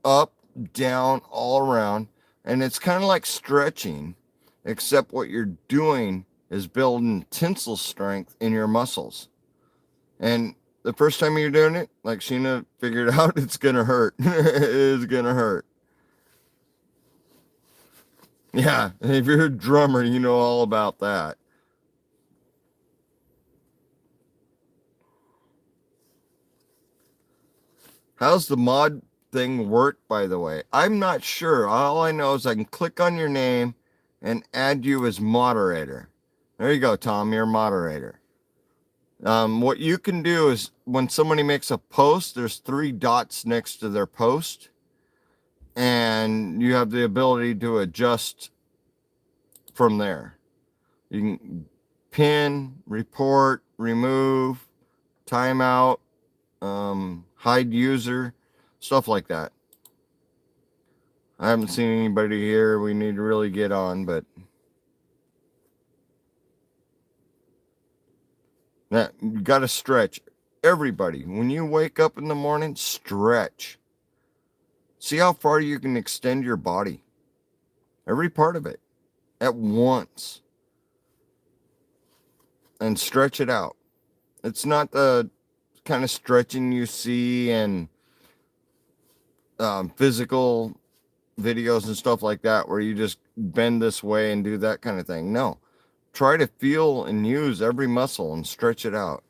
up, down, all around. And it's kind of like stretching, except what you're doing is building tensile strength in your muscles. And the first time you're doing it, like Sheena figured out, it's going to hurt. It is going to hurt. Yeah, if you're a drummer, you know all about that. How's the mod thing work, by the way? I'm not sure. All I know is I can click on your name and add you as moderator. There you go, Tom. You're a moderator. What you can do is when somebody makes a post, there's 3 dots next to their post, and you have the ability to adjust from there. You can pin, report, remove, timeout, hide user, stuff like that. I haven't seen anybody here we need to really get on, but that you got to stretch. Everybody, when you wake up in the morning, stretch. See how far you can extend your body. Every part of it at once. And stretch it out. It's not the kind of stretching you see in physical videos and stuff like that, where you just bend this way and do that kind of thing. No, try to feel and use every muscle and stretch it out.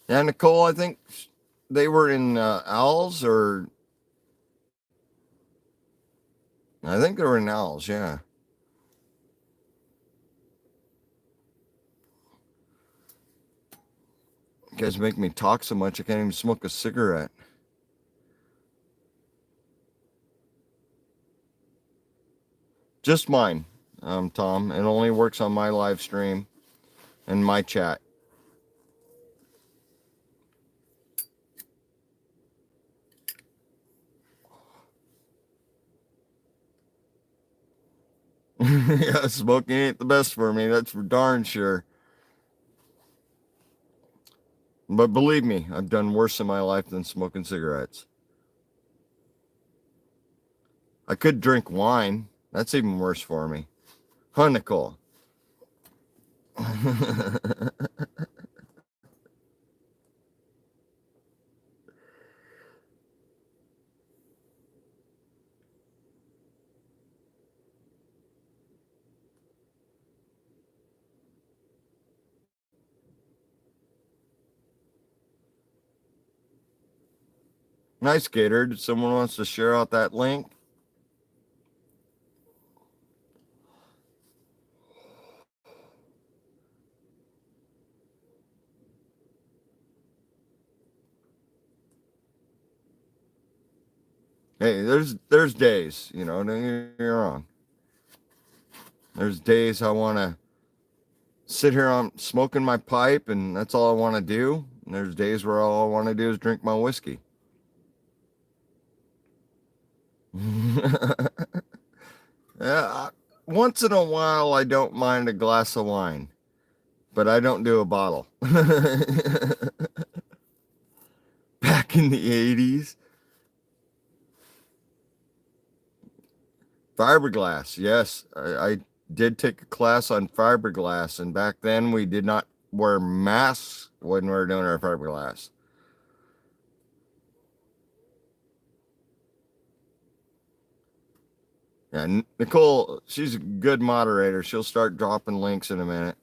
Yeah, Nicole, I think they were in Owls, or I think they were in Owls, yeah. You guys make me talk so much I can't even smoke a cigarette. Just mine, Tom. It only works on my live stream and my chat. Yeah, smoking ain't the best for me. That's for darn sure. But believe me, I've done worse in my life than smoking cigarettes. I could drink wine. That's even worse for me. Huh, Nicole? Nice, Gator. Someone wants to share out that link? Hey, there's days, don't get me wrong. There's days I want to sit here on smoking my pipe and that's all I want to do. And there's days where all I want to do is drink my whiskey. Yeah, once in a while I don't mind a glass of wine, but I don't do a bottle. Back in the 80s, fiberglass. Yes, I did take a class on fiberglass, and back then we did not wear masks when we were doing our fiberglass. Yeah, Nicole, she's a good moderator. She'll start dropping links in a minute.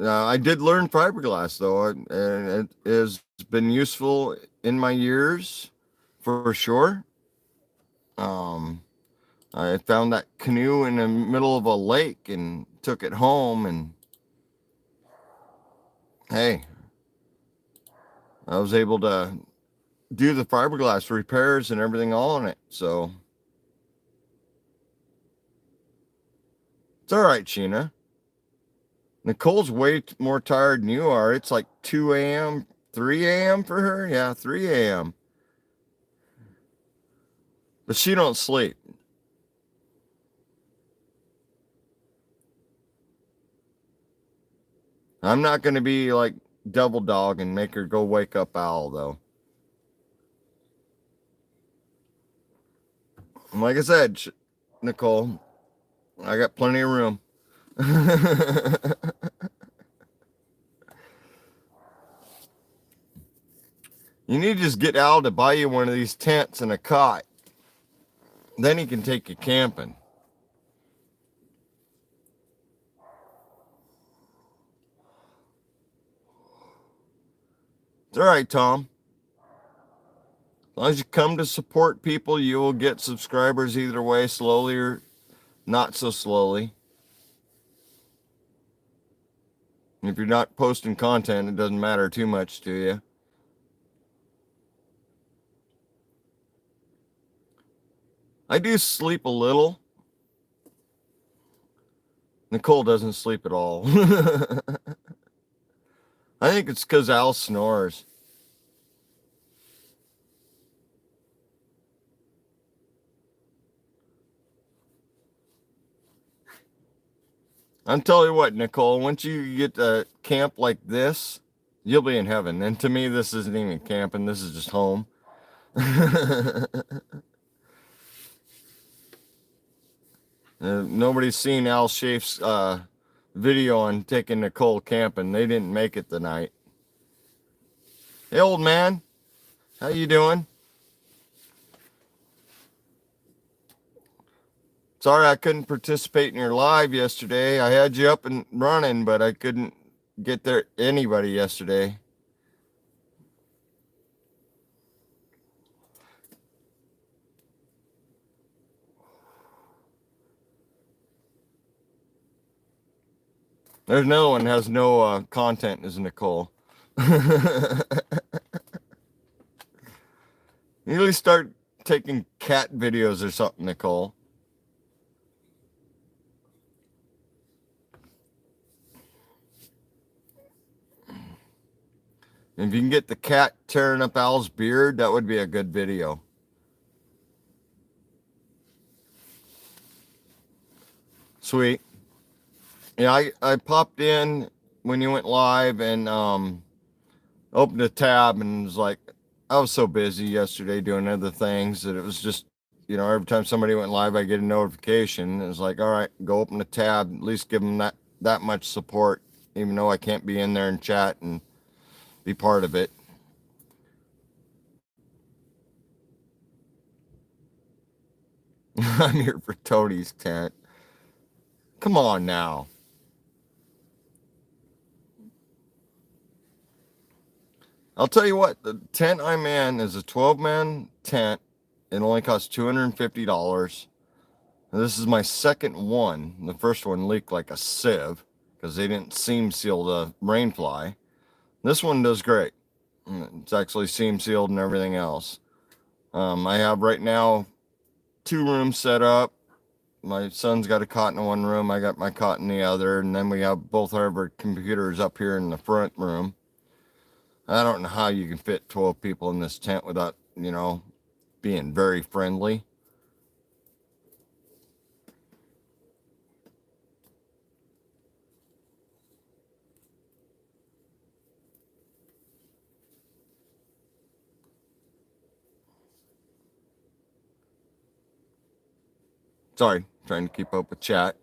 I did learn fiberglass though, and it has been useful in my years for sure. I found that canoe in the middle of a lake and took it home, and hey, I was able to do the fiberglass repairs and everything all on it. So it's all right, Sheena. Nicole's way more tired than you are. It's like 2 a.m., 3 a.m. for her. Yeah, 3 a.m. But she don't sleep. I'm not going to be like double dog and make her go wake up Owl, though. And like I said, Nicole, I got plenty of room. You need to just get Al to buy you one of these tents and a cot. Then he can take you camping. It's all right, Tom. As long as you come to support people, you will get subscribers either way, slowly or not so slowly. If you're not posting content, it doesn't matter too much to you. I do sleep a little. Nicole doesn't sleep at all. I think it's because Al snores. I'm telling you what, Nicole, once you get to camp like this, you'll be in heaven. And to me, this isn't even camping. This is just home. Nobody's seen Al Shafe's video on taking Nicole camping. They didn't make it tonight. Hey, old man. How you doing? Sorry I couldn't participate in your live yesterday. I had you up and running, but I couldn't get there anybody yesterday. There's another one that has no content, is Nicole. You really start taking cat videos or something, Nicole. If you can get the cat tearing up Al's beard, that would be a good video. Sweet. Yeah, I popped in when you went live and opened a tab and was like, I was so busy yesterday doing other things that it was just, every time somebody went live, I get a notification. It was like, all right, go open a tab, at least give them that much support, even though I can't be in there and chat and be part of it. I'm here for Tony's tent. Come on now. I'll tell you what, the tent I'm in is a 12-man tent. It only costs $250. This is my second one. The first one leaked like a sieve because they didn't seam seal the rainfly. This one does great. It's actually seam sealed and everything else. I have right now 2 rooms set up. My son's got a cot in one room. I got my cot in the other. And then we have both our computers up here in the front room. I don't know how you can fit 12 people in this tent without, being very friendly. Sorry, trying to keep up with chat.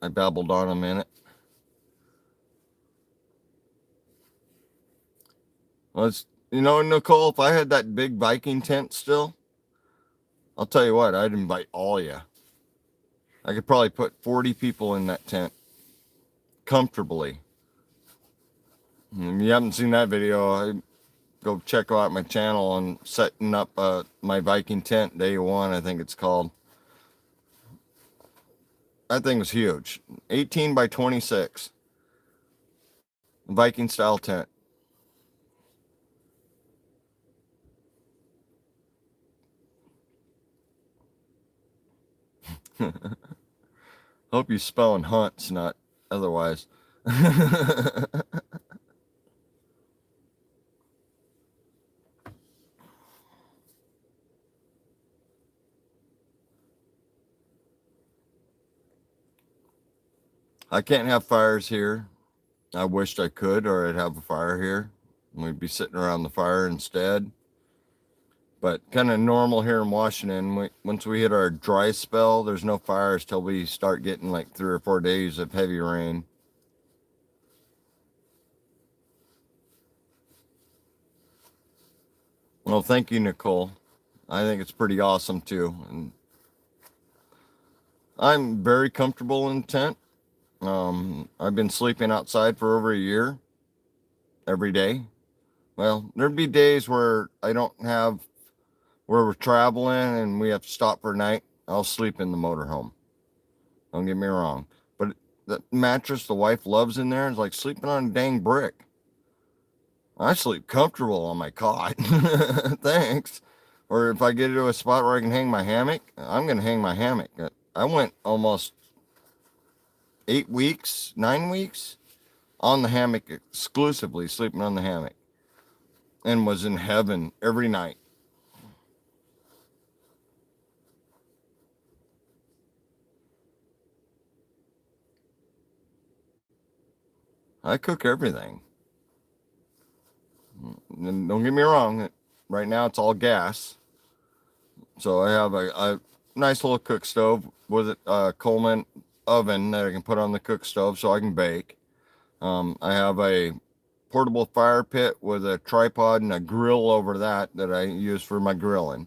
I babbled on a minute. Well, Nicole, if I had that big Viking tent still, I'll tell you what, I'd invite all you. I could probably put 40 people in that tent comfortably. If you haven't seen that video, go check out my channel on setting up my Viking tent, day 1, I think it's called. That thing was huge. 18 by 26. Viking style tent. Hope you spelling hunts, not otherwise. I can't have fires here. I wished I could, or I'd have a fire here. We'd be sitting around the fire instead. But kind of normal here in Washington. Once we hit our dry spell, there's no fires till we start getting like 3 or 4 days of heavy rain. Well, thank you, Nicole. I think it's pretty awesome too. And I'm very comfortable in tent. I've been sleeping outside for over a year every day. Well, there'd be days where where we're traveling and we have to stop for a night. I'll sleep in the motorhome. Don't get me wrong. But the mattress the wife loves in there is like sleeping on a dang brick. I sleep comfortable on my cot. Thanks. Or if I get to a spot where I can hang my hammock, I'm going to hang my hammock. I went almost 8 weeks, 9 weeks on the hammock, exclusively sleeping on the hammock, and was in heaven every night. I cook everything. And don't get me wrong, right now it's all gas. So I have a nice little cook stove with a Coleman oven that I can put on the cook stove so I can bake. I have a portable fire pit with a tripod and a grill over that I use for my grilling.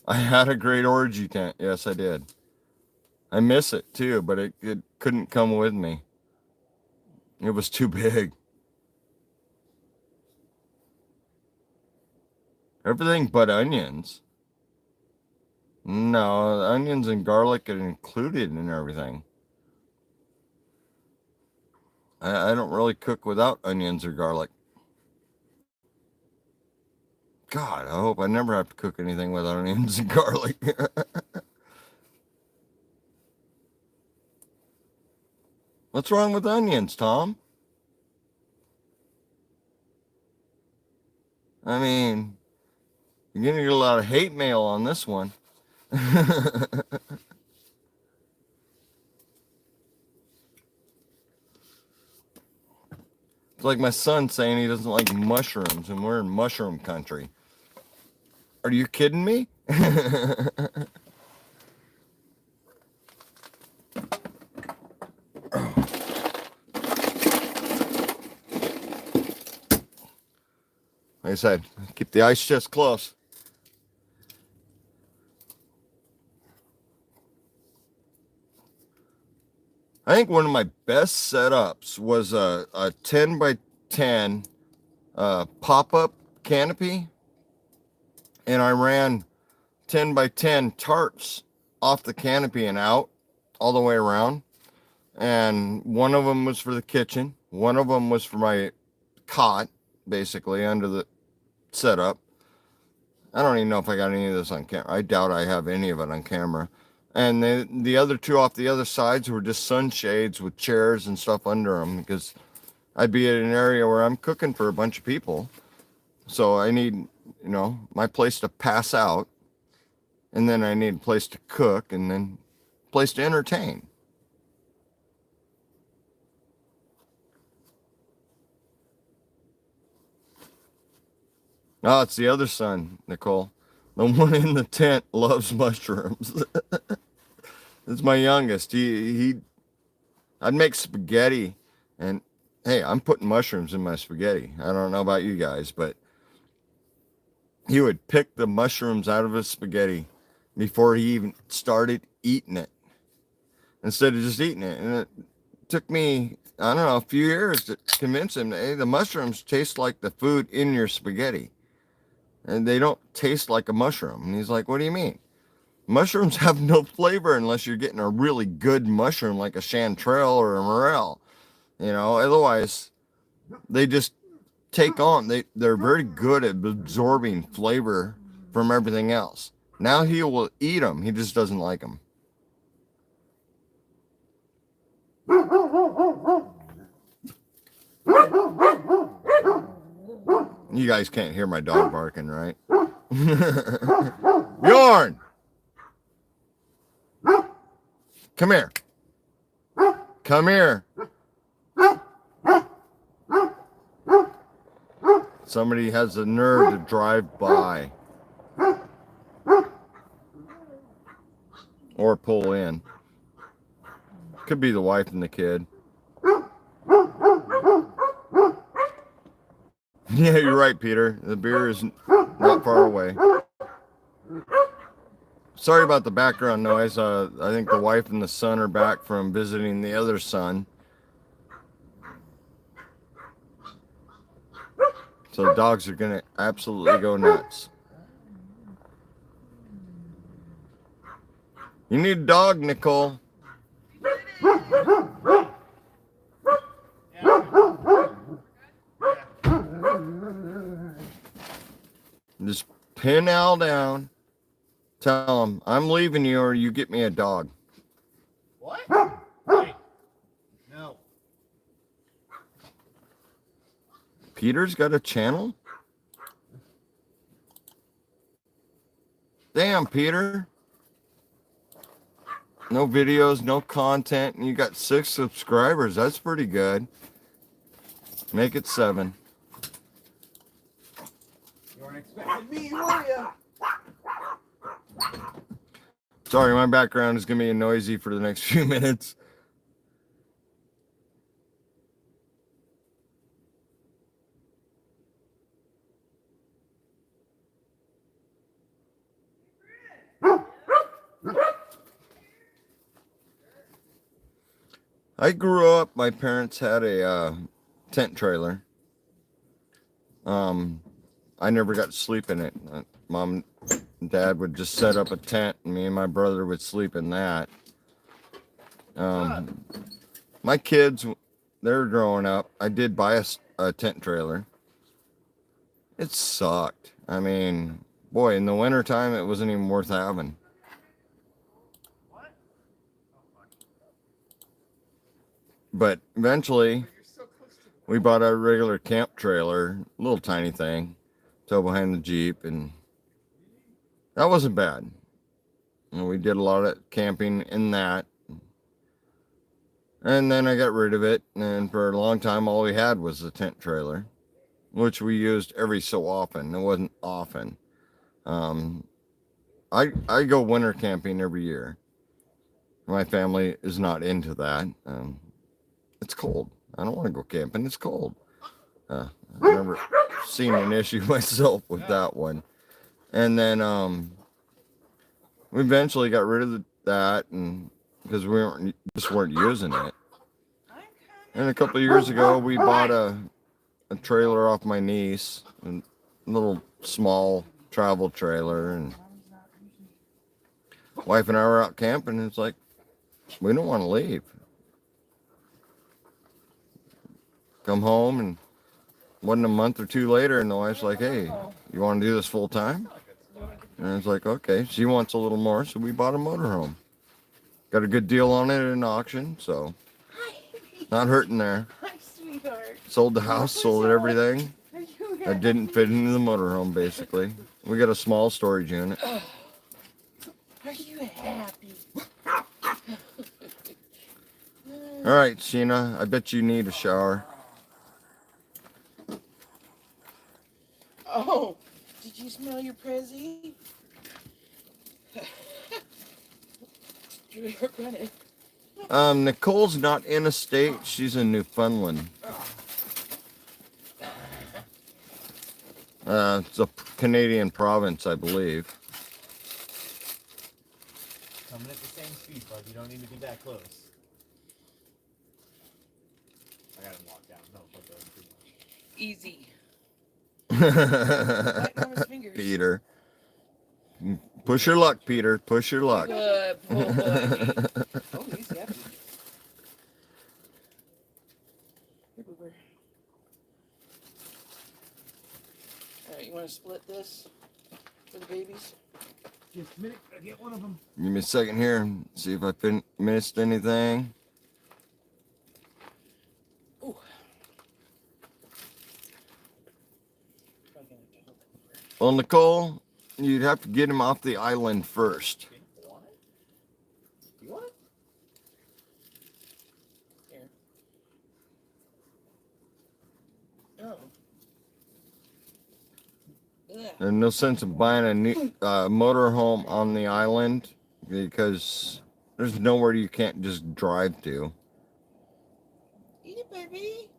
I had a great orgy tent. Yes, I did. I miss it too, but it couldn't come with me. It was too big. Everything but onions. No, onions and garlic are included in everything. I don't really cook without onions or garlic. God, I hope I never have to cook anything without onions and garlic. What's wrong with onions, Tom? I mean, you're going to get a lot of hate mail on this one. It's like my son saying he doesn't like mushrooms, and we're in mushroom country. Are you kidding me? Like I said, keep the ice chest close. I think one of my best setups was a 10 by 10 pop-up canopy, and I ran 10 by 10 tarps off the canopy and out all the way around. And one of them was for the kitchen. One of them was for my cot, basically, under the setup. I don't even know if I got any of this on camera. I doubt I have any of it on camera. And the other two off the other sides were just sunshades with chairs and stuff under them, because I'd be at an area where I'm cooking for a bunch of people. So I need, my place to pass out. And then I need a place to cook, and then a place to entertain. Oh, it's the other son, Nicole. The one in the tent loves mushrooms. It's my youngest. I'd make spaghetti, and hey, I'm putting mushrooms in my spaghetti. I don't know about you guys, but he would pick the mushrooms out of his spaghetti before he even started eating it, instead of just eating it. And it took me, I don't know, a few years to convince him that, hey, the mushrooms taste like the food in your spaghetti, and they don't taste like a mushroom. And he's like, what do you mean? Mushrooms have no flavor unless you're getting a really good mushroom like a chanterelle or a morel. Otherwise they just take on. They're very good at absorbing flavor from everything else. Now he will eat them. He just doesn't like them. You guys can't hear my dog barking, right? Bjorn! Come here. Come here. Somebody has the nerve to drive by or pull in. Could be the wife and the kid. Yeah, you're right, Peter. The beer is not far away. Sorry about the background noise. I think the wife and the son are back from visiting the other son. So the dogs are going to absolutely go nuts. You need a dog, Nicole. Just pin Al down. Tell him, I'm leaving you or you get me a dog. What? Hey. No. Peter's got a channel? Damn, Peter. No videos, no content, and you got 6 subscribers. That's pretty good. Make it 7. You weren't expecting me, were you? Sorry, my background is going to be noisy for the next few minutes. I grew up, my parents had a tent trailer. I never got to sleep in it. Mom and Dad would just set up a tent, and me and my brother would sleep in that. My kids, they're growing up. I did buy a tent trailer. It sucked. I mean, boy, in the wintertime, it wasn't even worth having. But eventually, we bought a regular camp trailer, little tiny thing, tow behind the Jeep, and that wasn't bad. And we did a lot of camping in that. And then I got rid of it, and for a long time, all we had was the tent trailer, which we used every so often. It wasn't often. I go winter camping every year. My family is not into that. It's cold. I don't want to go camping. It's cold. I've never seen an issue myself with that one. And then we eventually got rid of that, and because we weren't using it. And a couple of years ago, we bought a trailer off my niece, a little small travel trailer, and wife and I were out camping, and it's like, we don't want to leave. Come home, and wasn't a month or two later, and the wife's like, hey, you want to do this full time? And it's like, okay, she wants a little more, so we bought a motorhome. Got a good deal on it at an auction, so Hi. not hurting there. Hi, sweetheart. Sold the house, sold everything. Are you That didn't fit into the motorhome, basically. We got a small storage unit. Are you happy? All right, Sheena, I bet you need a shower. Oh, did you smell your Prezi? You're gonna. Nicole's not in a state. She's in Newfoundland. It's a Canadian province, I believe. Coming at the same speed, bud. You don't need to be that close. I got him locked down. No, but too much. Easy. Right on his fingers. Peter. Push your luck, Peter. Push your luck. Good boy. Oh, he's happy. Here, Boober. Alright, you want to split this for the babies? Just a minute. I get one of them. Give me a second here and see if I missed anything. Ooh. Probably gonna have to hold that Boober. Well, Nicole, you'd have to get him off the island first. Okay, you want it? You want it? Here. Oh. Ugh. There's no sense of buying a new motorhome on the island because there's nowhere you can't just drive to. Eat it, baby.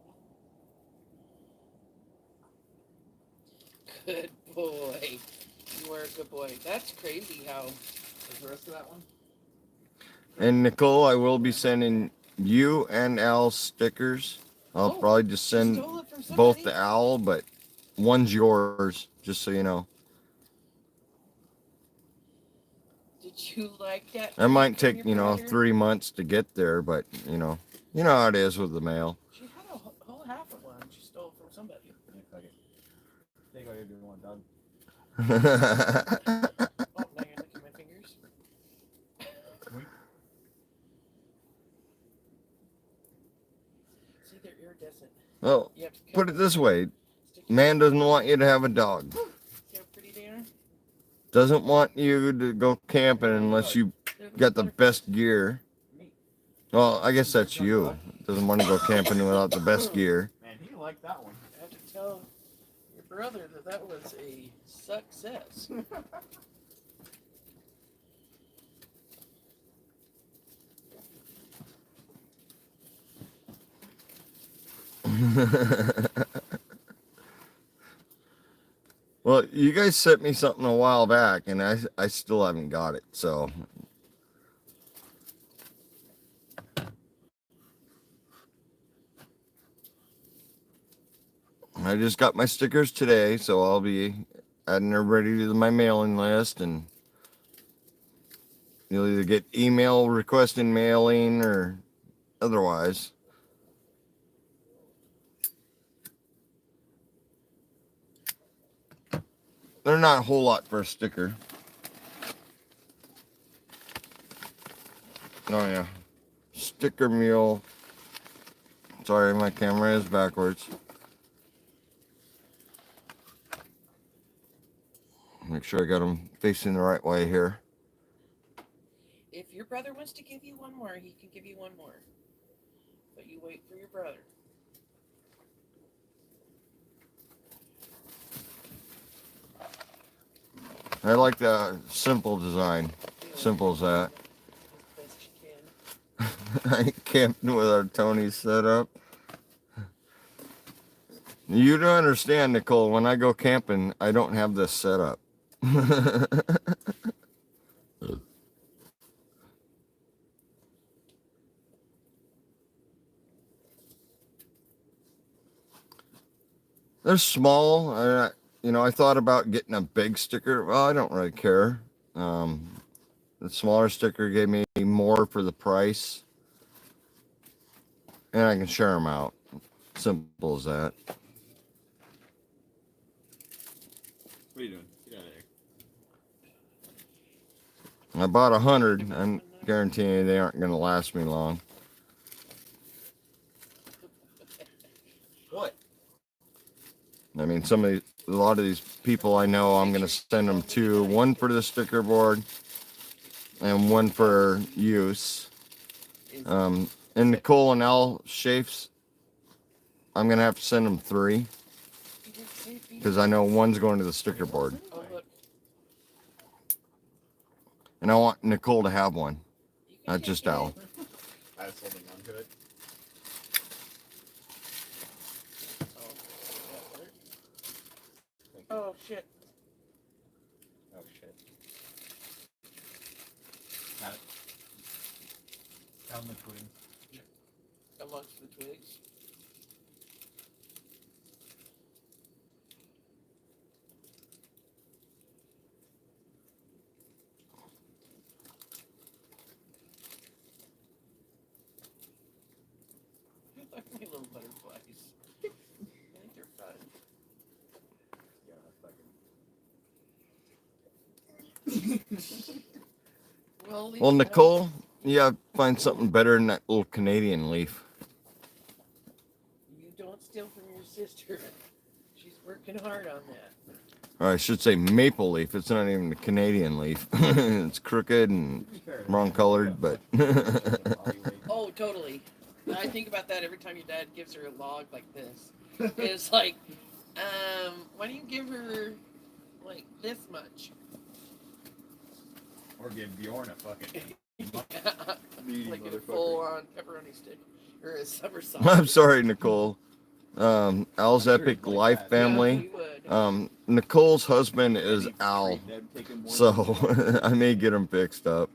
Good boy. You are a good boy. That's crazy how. Where's the rest of that one? And Nicole, I will be sending you and Al stickers. I'll Oh, probably just She send stole it from somebody. both to Al, but one's yours, just so you know. Did you like that? It might from take, your brother? 3 months to get there, but you know how it is with the mail. She had a whole half of one. She stole it from somebody. Yeah, fuck it. Think I do one, dog. Oh, now you're licking my fingers. See, they're iridescent. Well, You have to put it this way. stick your- Man doesn't want you to have a dog. See how pretty they are? Doesn't want you to go camping unless you They're got the they're- best gear. Well, I guess that's you. Doesn't want to go camping without the best gear. Man, he liked that one. I have to tell your brother that was a success. Well, you guys sent me something a while back, and I still haven't got it. So I just got my stickers today, so I'll be adding everybody to my mailing list, and you'll either get email requesting mailing or otherwise. They're not a whole lot for a sticker. Oh yeah, sticker mule. Sorry, my camera is backwards. Make sure I got them facing the right way here. If your brother wants to give you one more, he can give you one more. But you wait for your brother. I like the simple design. Simple as that. As best you can. I ain't camping with our Tony setup. You don't understand, Nicole. When I go camping, I don't have this setup. They're small. I thought about getting a big sticker. Well, I don't really care. The smaller sticker gave me more for the price, and I can share them out. Simple as that. What are you doing? Get out of I bought 100. I'm guaranteeing you they aren't going to last me long. What? I mean, a lot of these people I know, I'm going to send them to, one for the sticker board and one for use. And Nicole and Al Shafes, I'm going to have to send them 3 because I know one's going to the sticker board. Oh, look. And I want Nicole to have one, You can not take just it. Al. I was holding on to it. Oh, shit. Oh shit. Got it. Found the twigs. Amongst the twigs. I like my little butterflies. I think they're fun. Yeah, Well, at least Well, Nicole, yeah, find something better than that little Canadian leaf. you don't steal from your sister. She's working hard on that. Or I should say maple leaf. It's not even a Canadian leaf. It's crooked and wrong colored, but Oh, totally. I think about that every time your dad gives her a log like this. It's like, why don't you give her like this much? Or give Bjorn a fucking Like a full-on pepperoni stick or a somersault. I'm sorry, Nicole. Al's I'm sure Epic he'd like Life that. family. Yeah, he would. Nicole's husband is Al, so I may get him fixed up.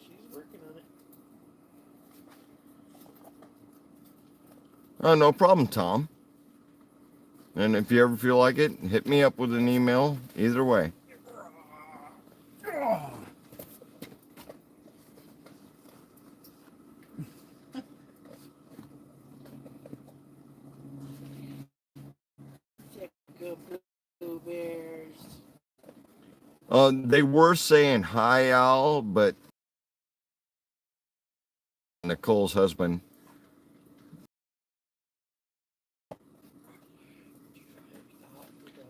She's working on it. Oh, no problem, Tom. And if you ever feel like it, hit me up with an email. Either way. Blue bears. They were saying hi, Al, but Nicole's husband.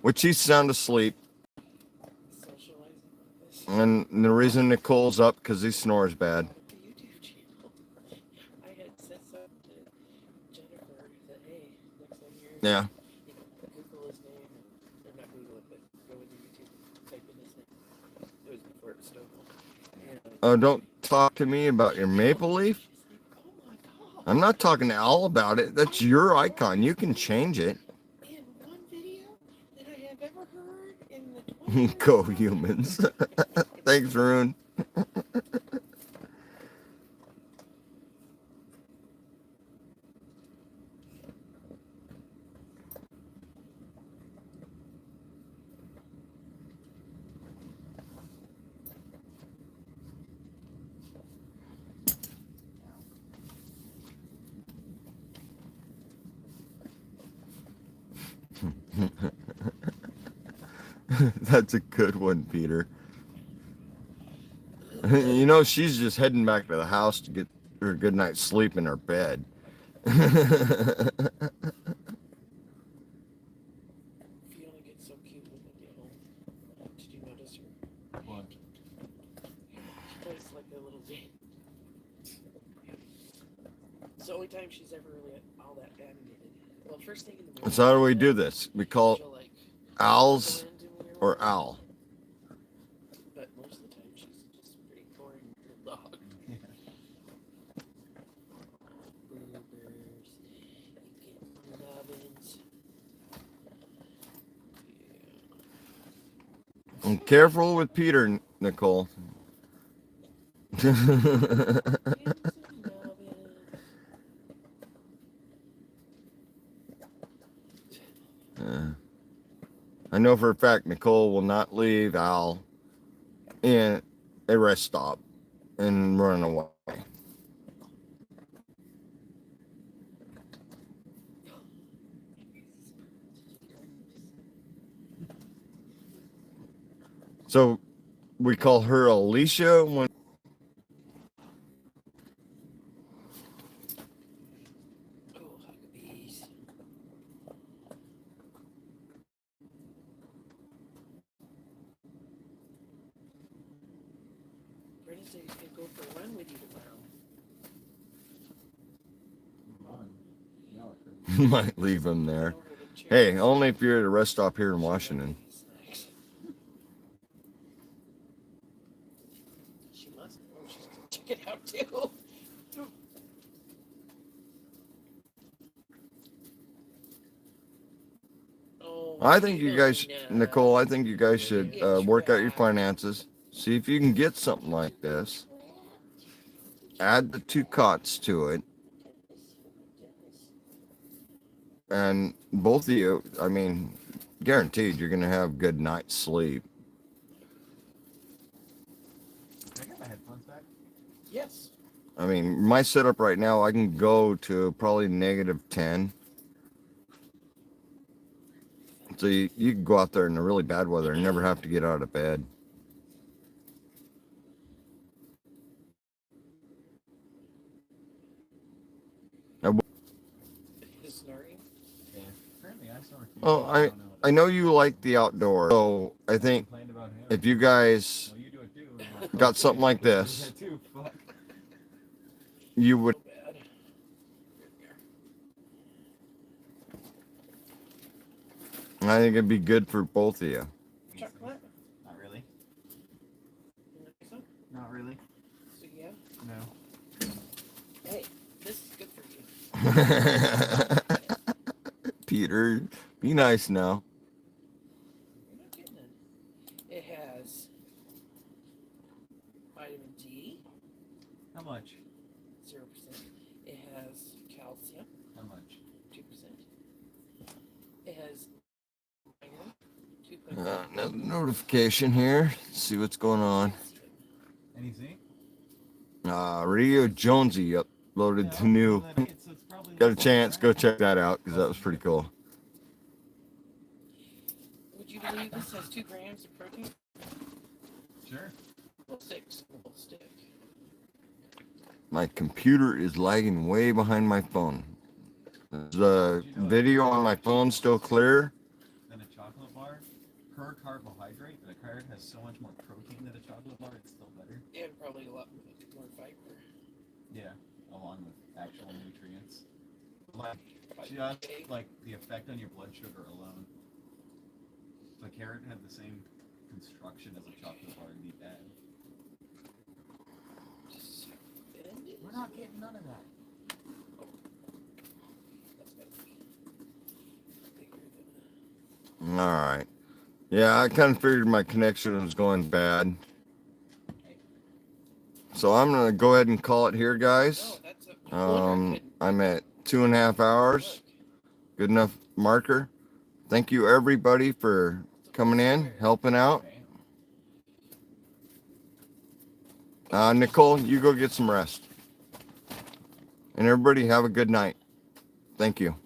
Which he's sound asleep. Socializing like this. And the reason Nicole's up because he snores bad. The YouTube channel. I had said something to Jennifer that hey, next time you're Yeah. you know, Google his name or not Google it, but go into YouTube, type in his name. It was before it was Stonewall. And, Don't talk to me about your maple leaf. she's like, oh my god. I'm not talking to Al about it. That's your icon. You can change it. In one video that I have ever heard in the 20 years Go that I've humans. been- Thanks, Rune. That's a good one, Peter. You know, she's just heading back to the house to get her good night's sleep in her bed. Fiona gets so cute when we get home. Did you notice her? What? She plays like a little game. It's the only time she's ever really all that animated. Well, first thing in the morning. So how do we do this? We call she'll, like, Al's blend in with her or little- Al? But most of the time she's just pretty boring little dog. Bluebirds. You get nubbins. Yeah. And careful with Peter, Nicole. Get some nubbins. I know for a fact Nicole will not leave Al in a rest stop and run away. So we call her Alicia when. Oh, Huckabees. Brandon said he's gonna go for a run with you tomorrow. Might leave him there. Over the chair. Hey, only if you're at a rest stop here in Washington. She must. Oh, she's gonna check it out too. Oh, I think you guys, no. Nicole, I think you guys should work out your finances. See if you can get something like this. Add the 2 cots to it. And both of you, I mean, guaranteed you're going to have good night's sleep. Can I get my headphones back? Yes. I mean, my setup right now, I can go to probably -10. So you can go out there in the really bad weather and never have to get out of bed. His snoring. Yeah. Apparently I snore too. Oh, don't know. I know you like the outdoors, so I think Complained about him. if you guys Well, you do it too. got something like this, Yeah, too. Fuck. you would. So bad. I think it'd be good for both of you. Chocolate? Not really. You want some? Not really. So yeah. No. Hey, this is good for you. Peter, be nice now. You're not getting it. It has vitamin D, How much? 0%. It has calcium, How much? 2%. It has iron, 2.5. Another notification here. See what's going on. Any zinc? Radio Jonesy uploaded the new. Got a chance, go check that out because that was pretty cool. Would you believe this has 2 grams of protein? Sure. Well, 6 will stick. My computer is lagging way behind my phone. Is the video on my phone still clear? Than a chocolate bar. Per carbohydrate, the carrot has so much more protein than a chocolate bar, it's still better. And probably a lot more fiber. Yeah, along with actual nutrients. Like, just like the effect on your blood sugar alone. If a carrot had the same construction as a chocolate bar, it'd be bad. We're not getting none of that. That's gotta be bigger than All right. Yeah, I kind of figured my connection was going bad. So I'm going to go ahead and call it here, guys. No, that's a I'm at 2.5 hours. Good enough marker. Thank you, everybody, for coming in, helping out. Nicole, you go get some rest. And everybody have a good night. Thank you.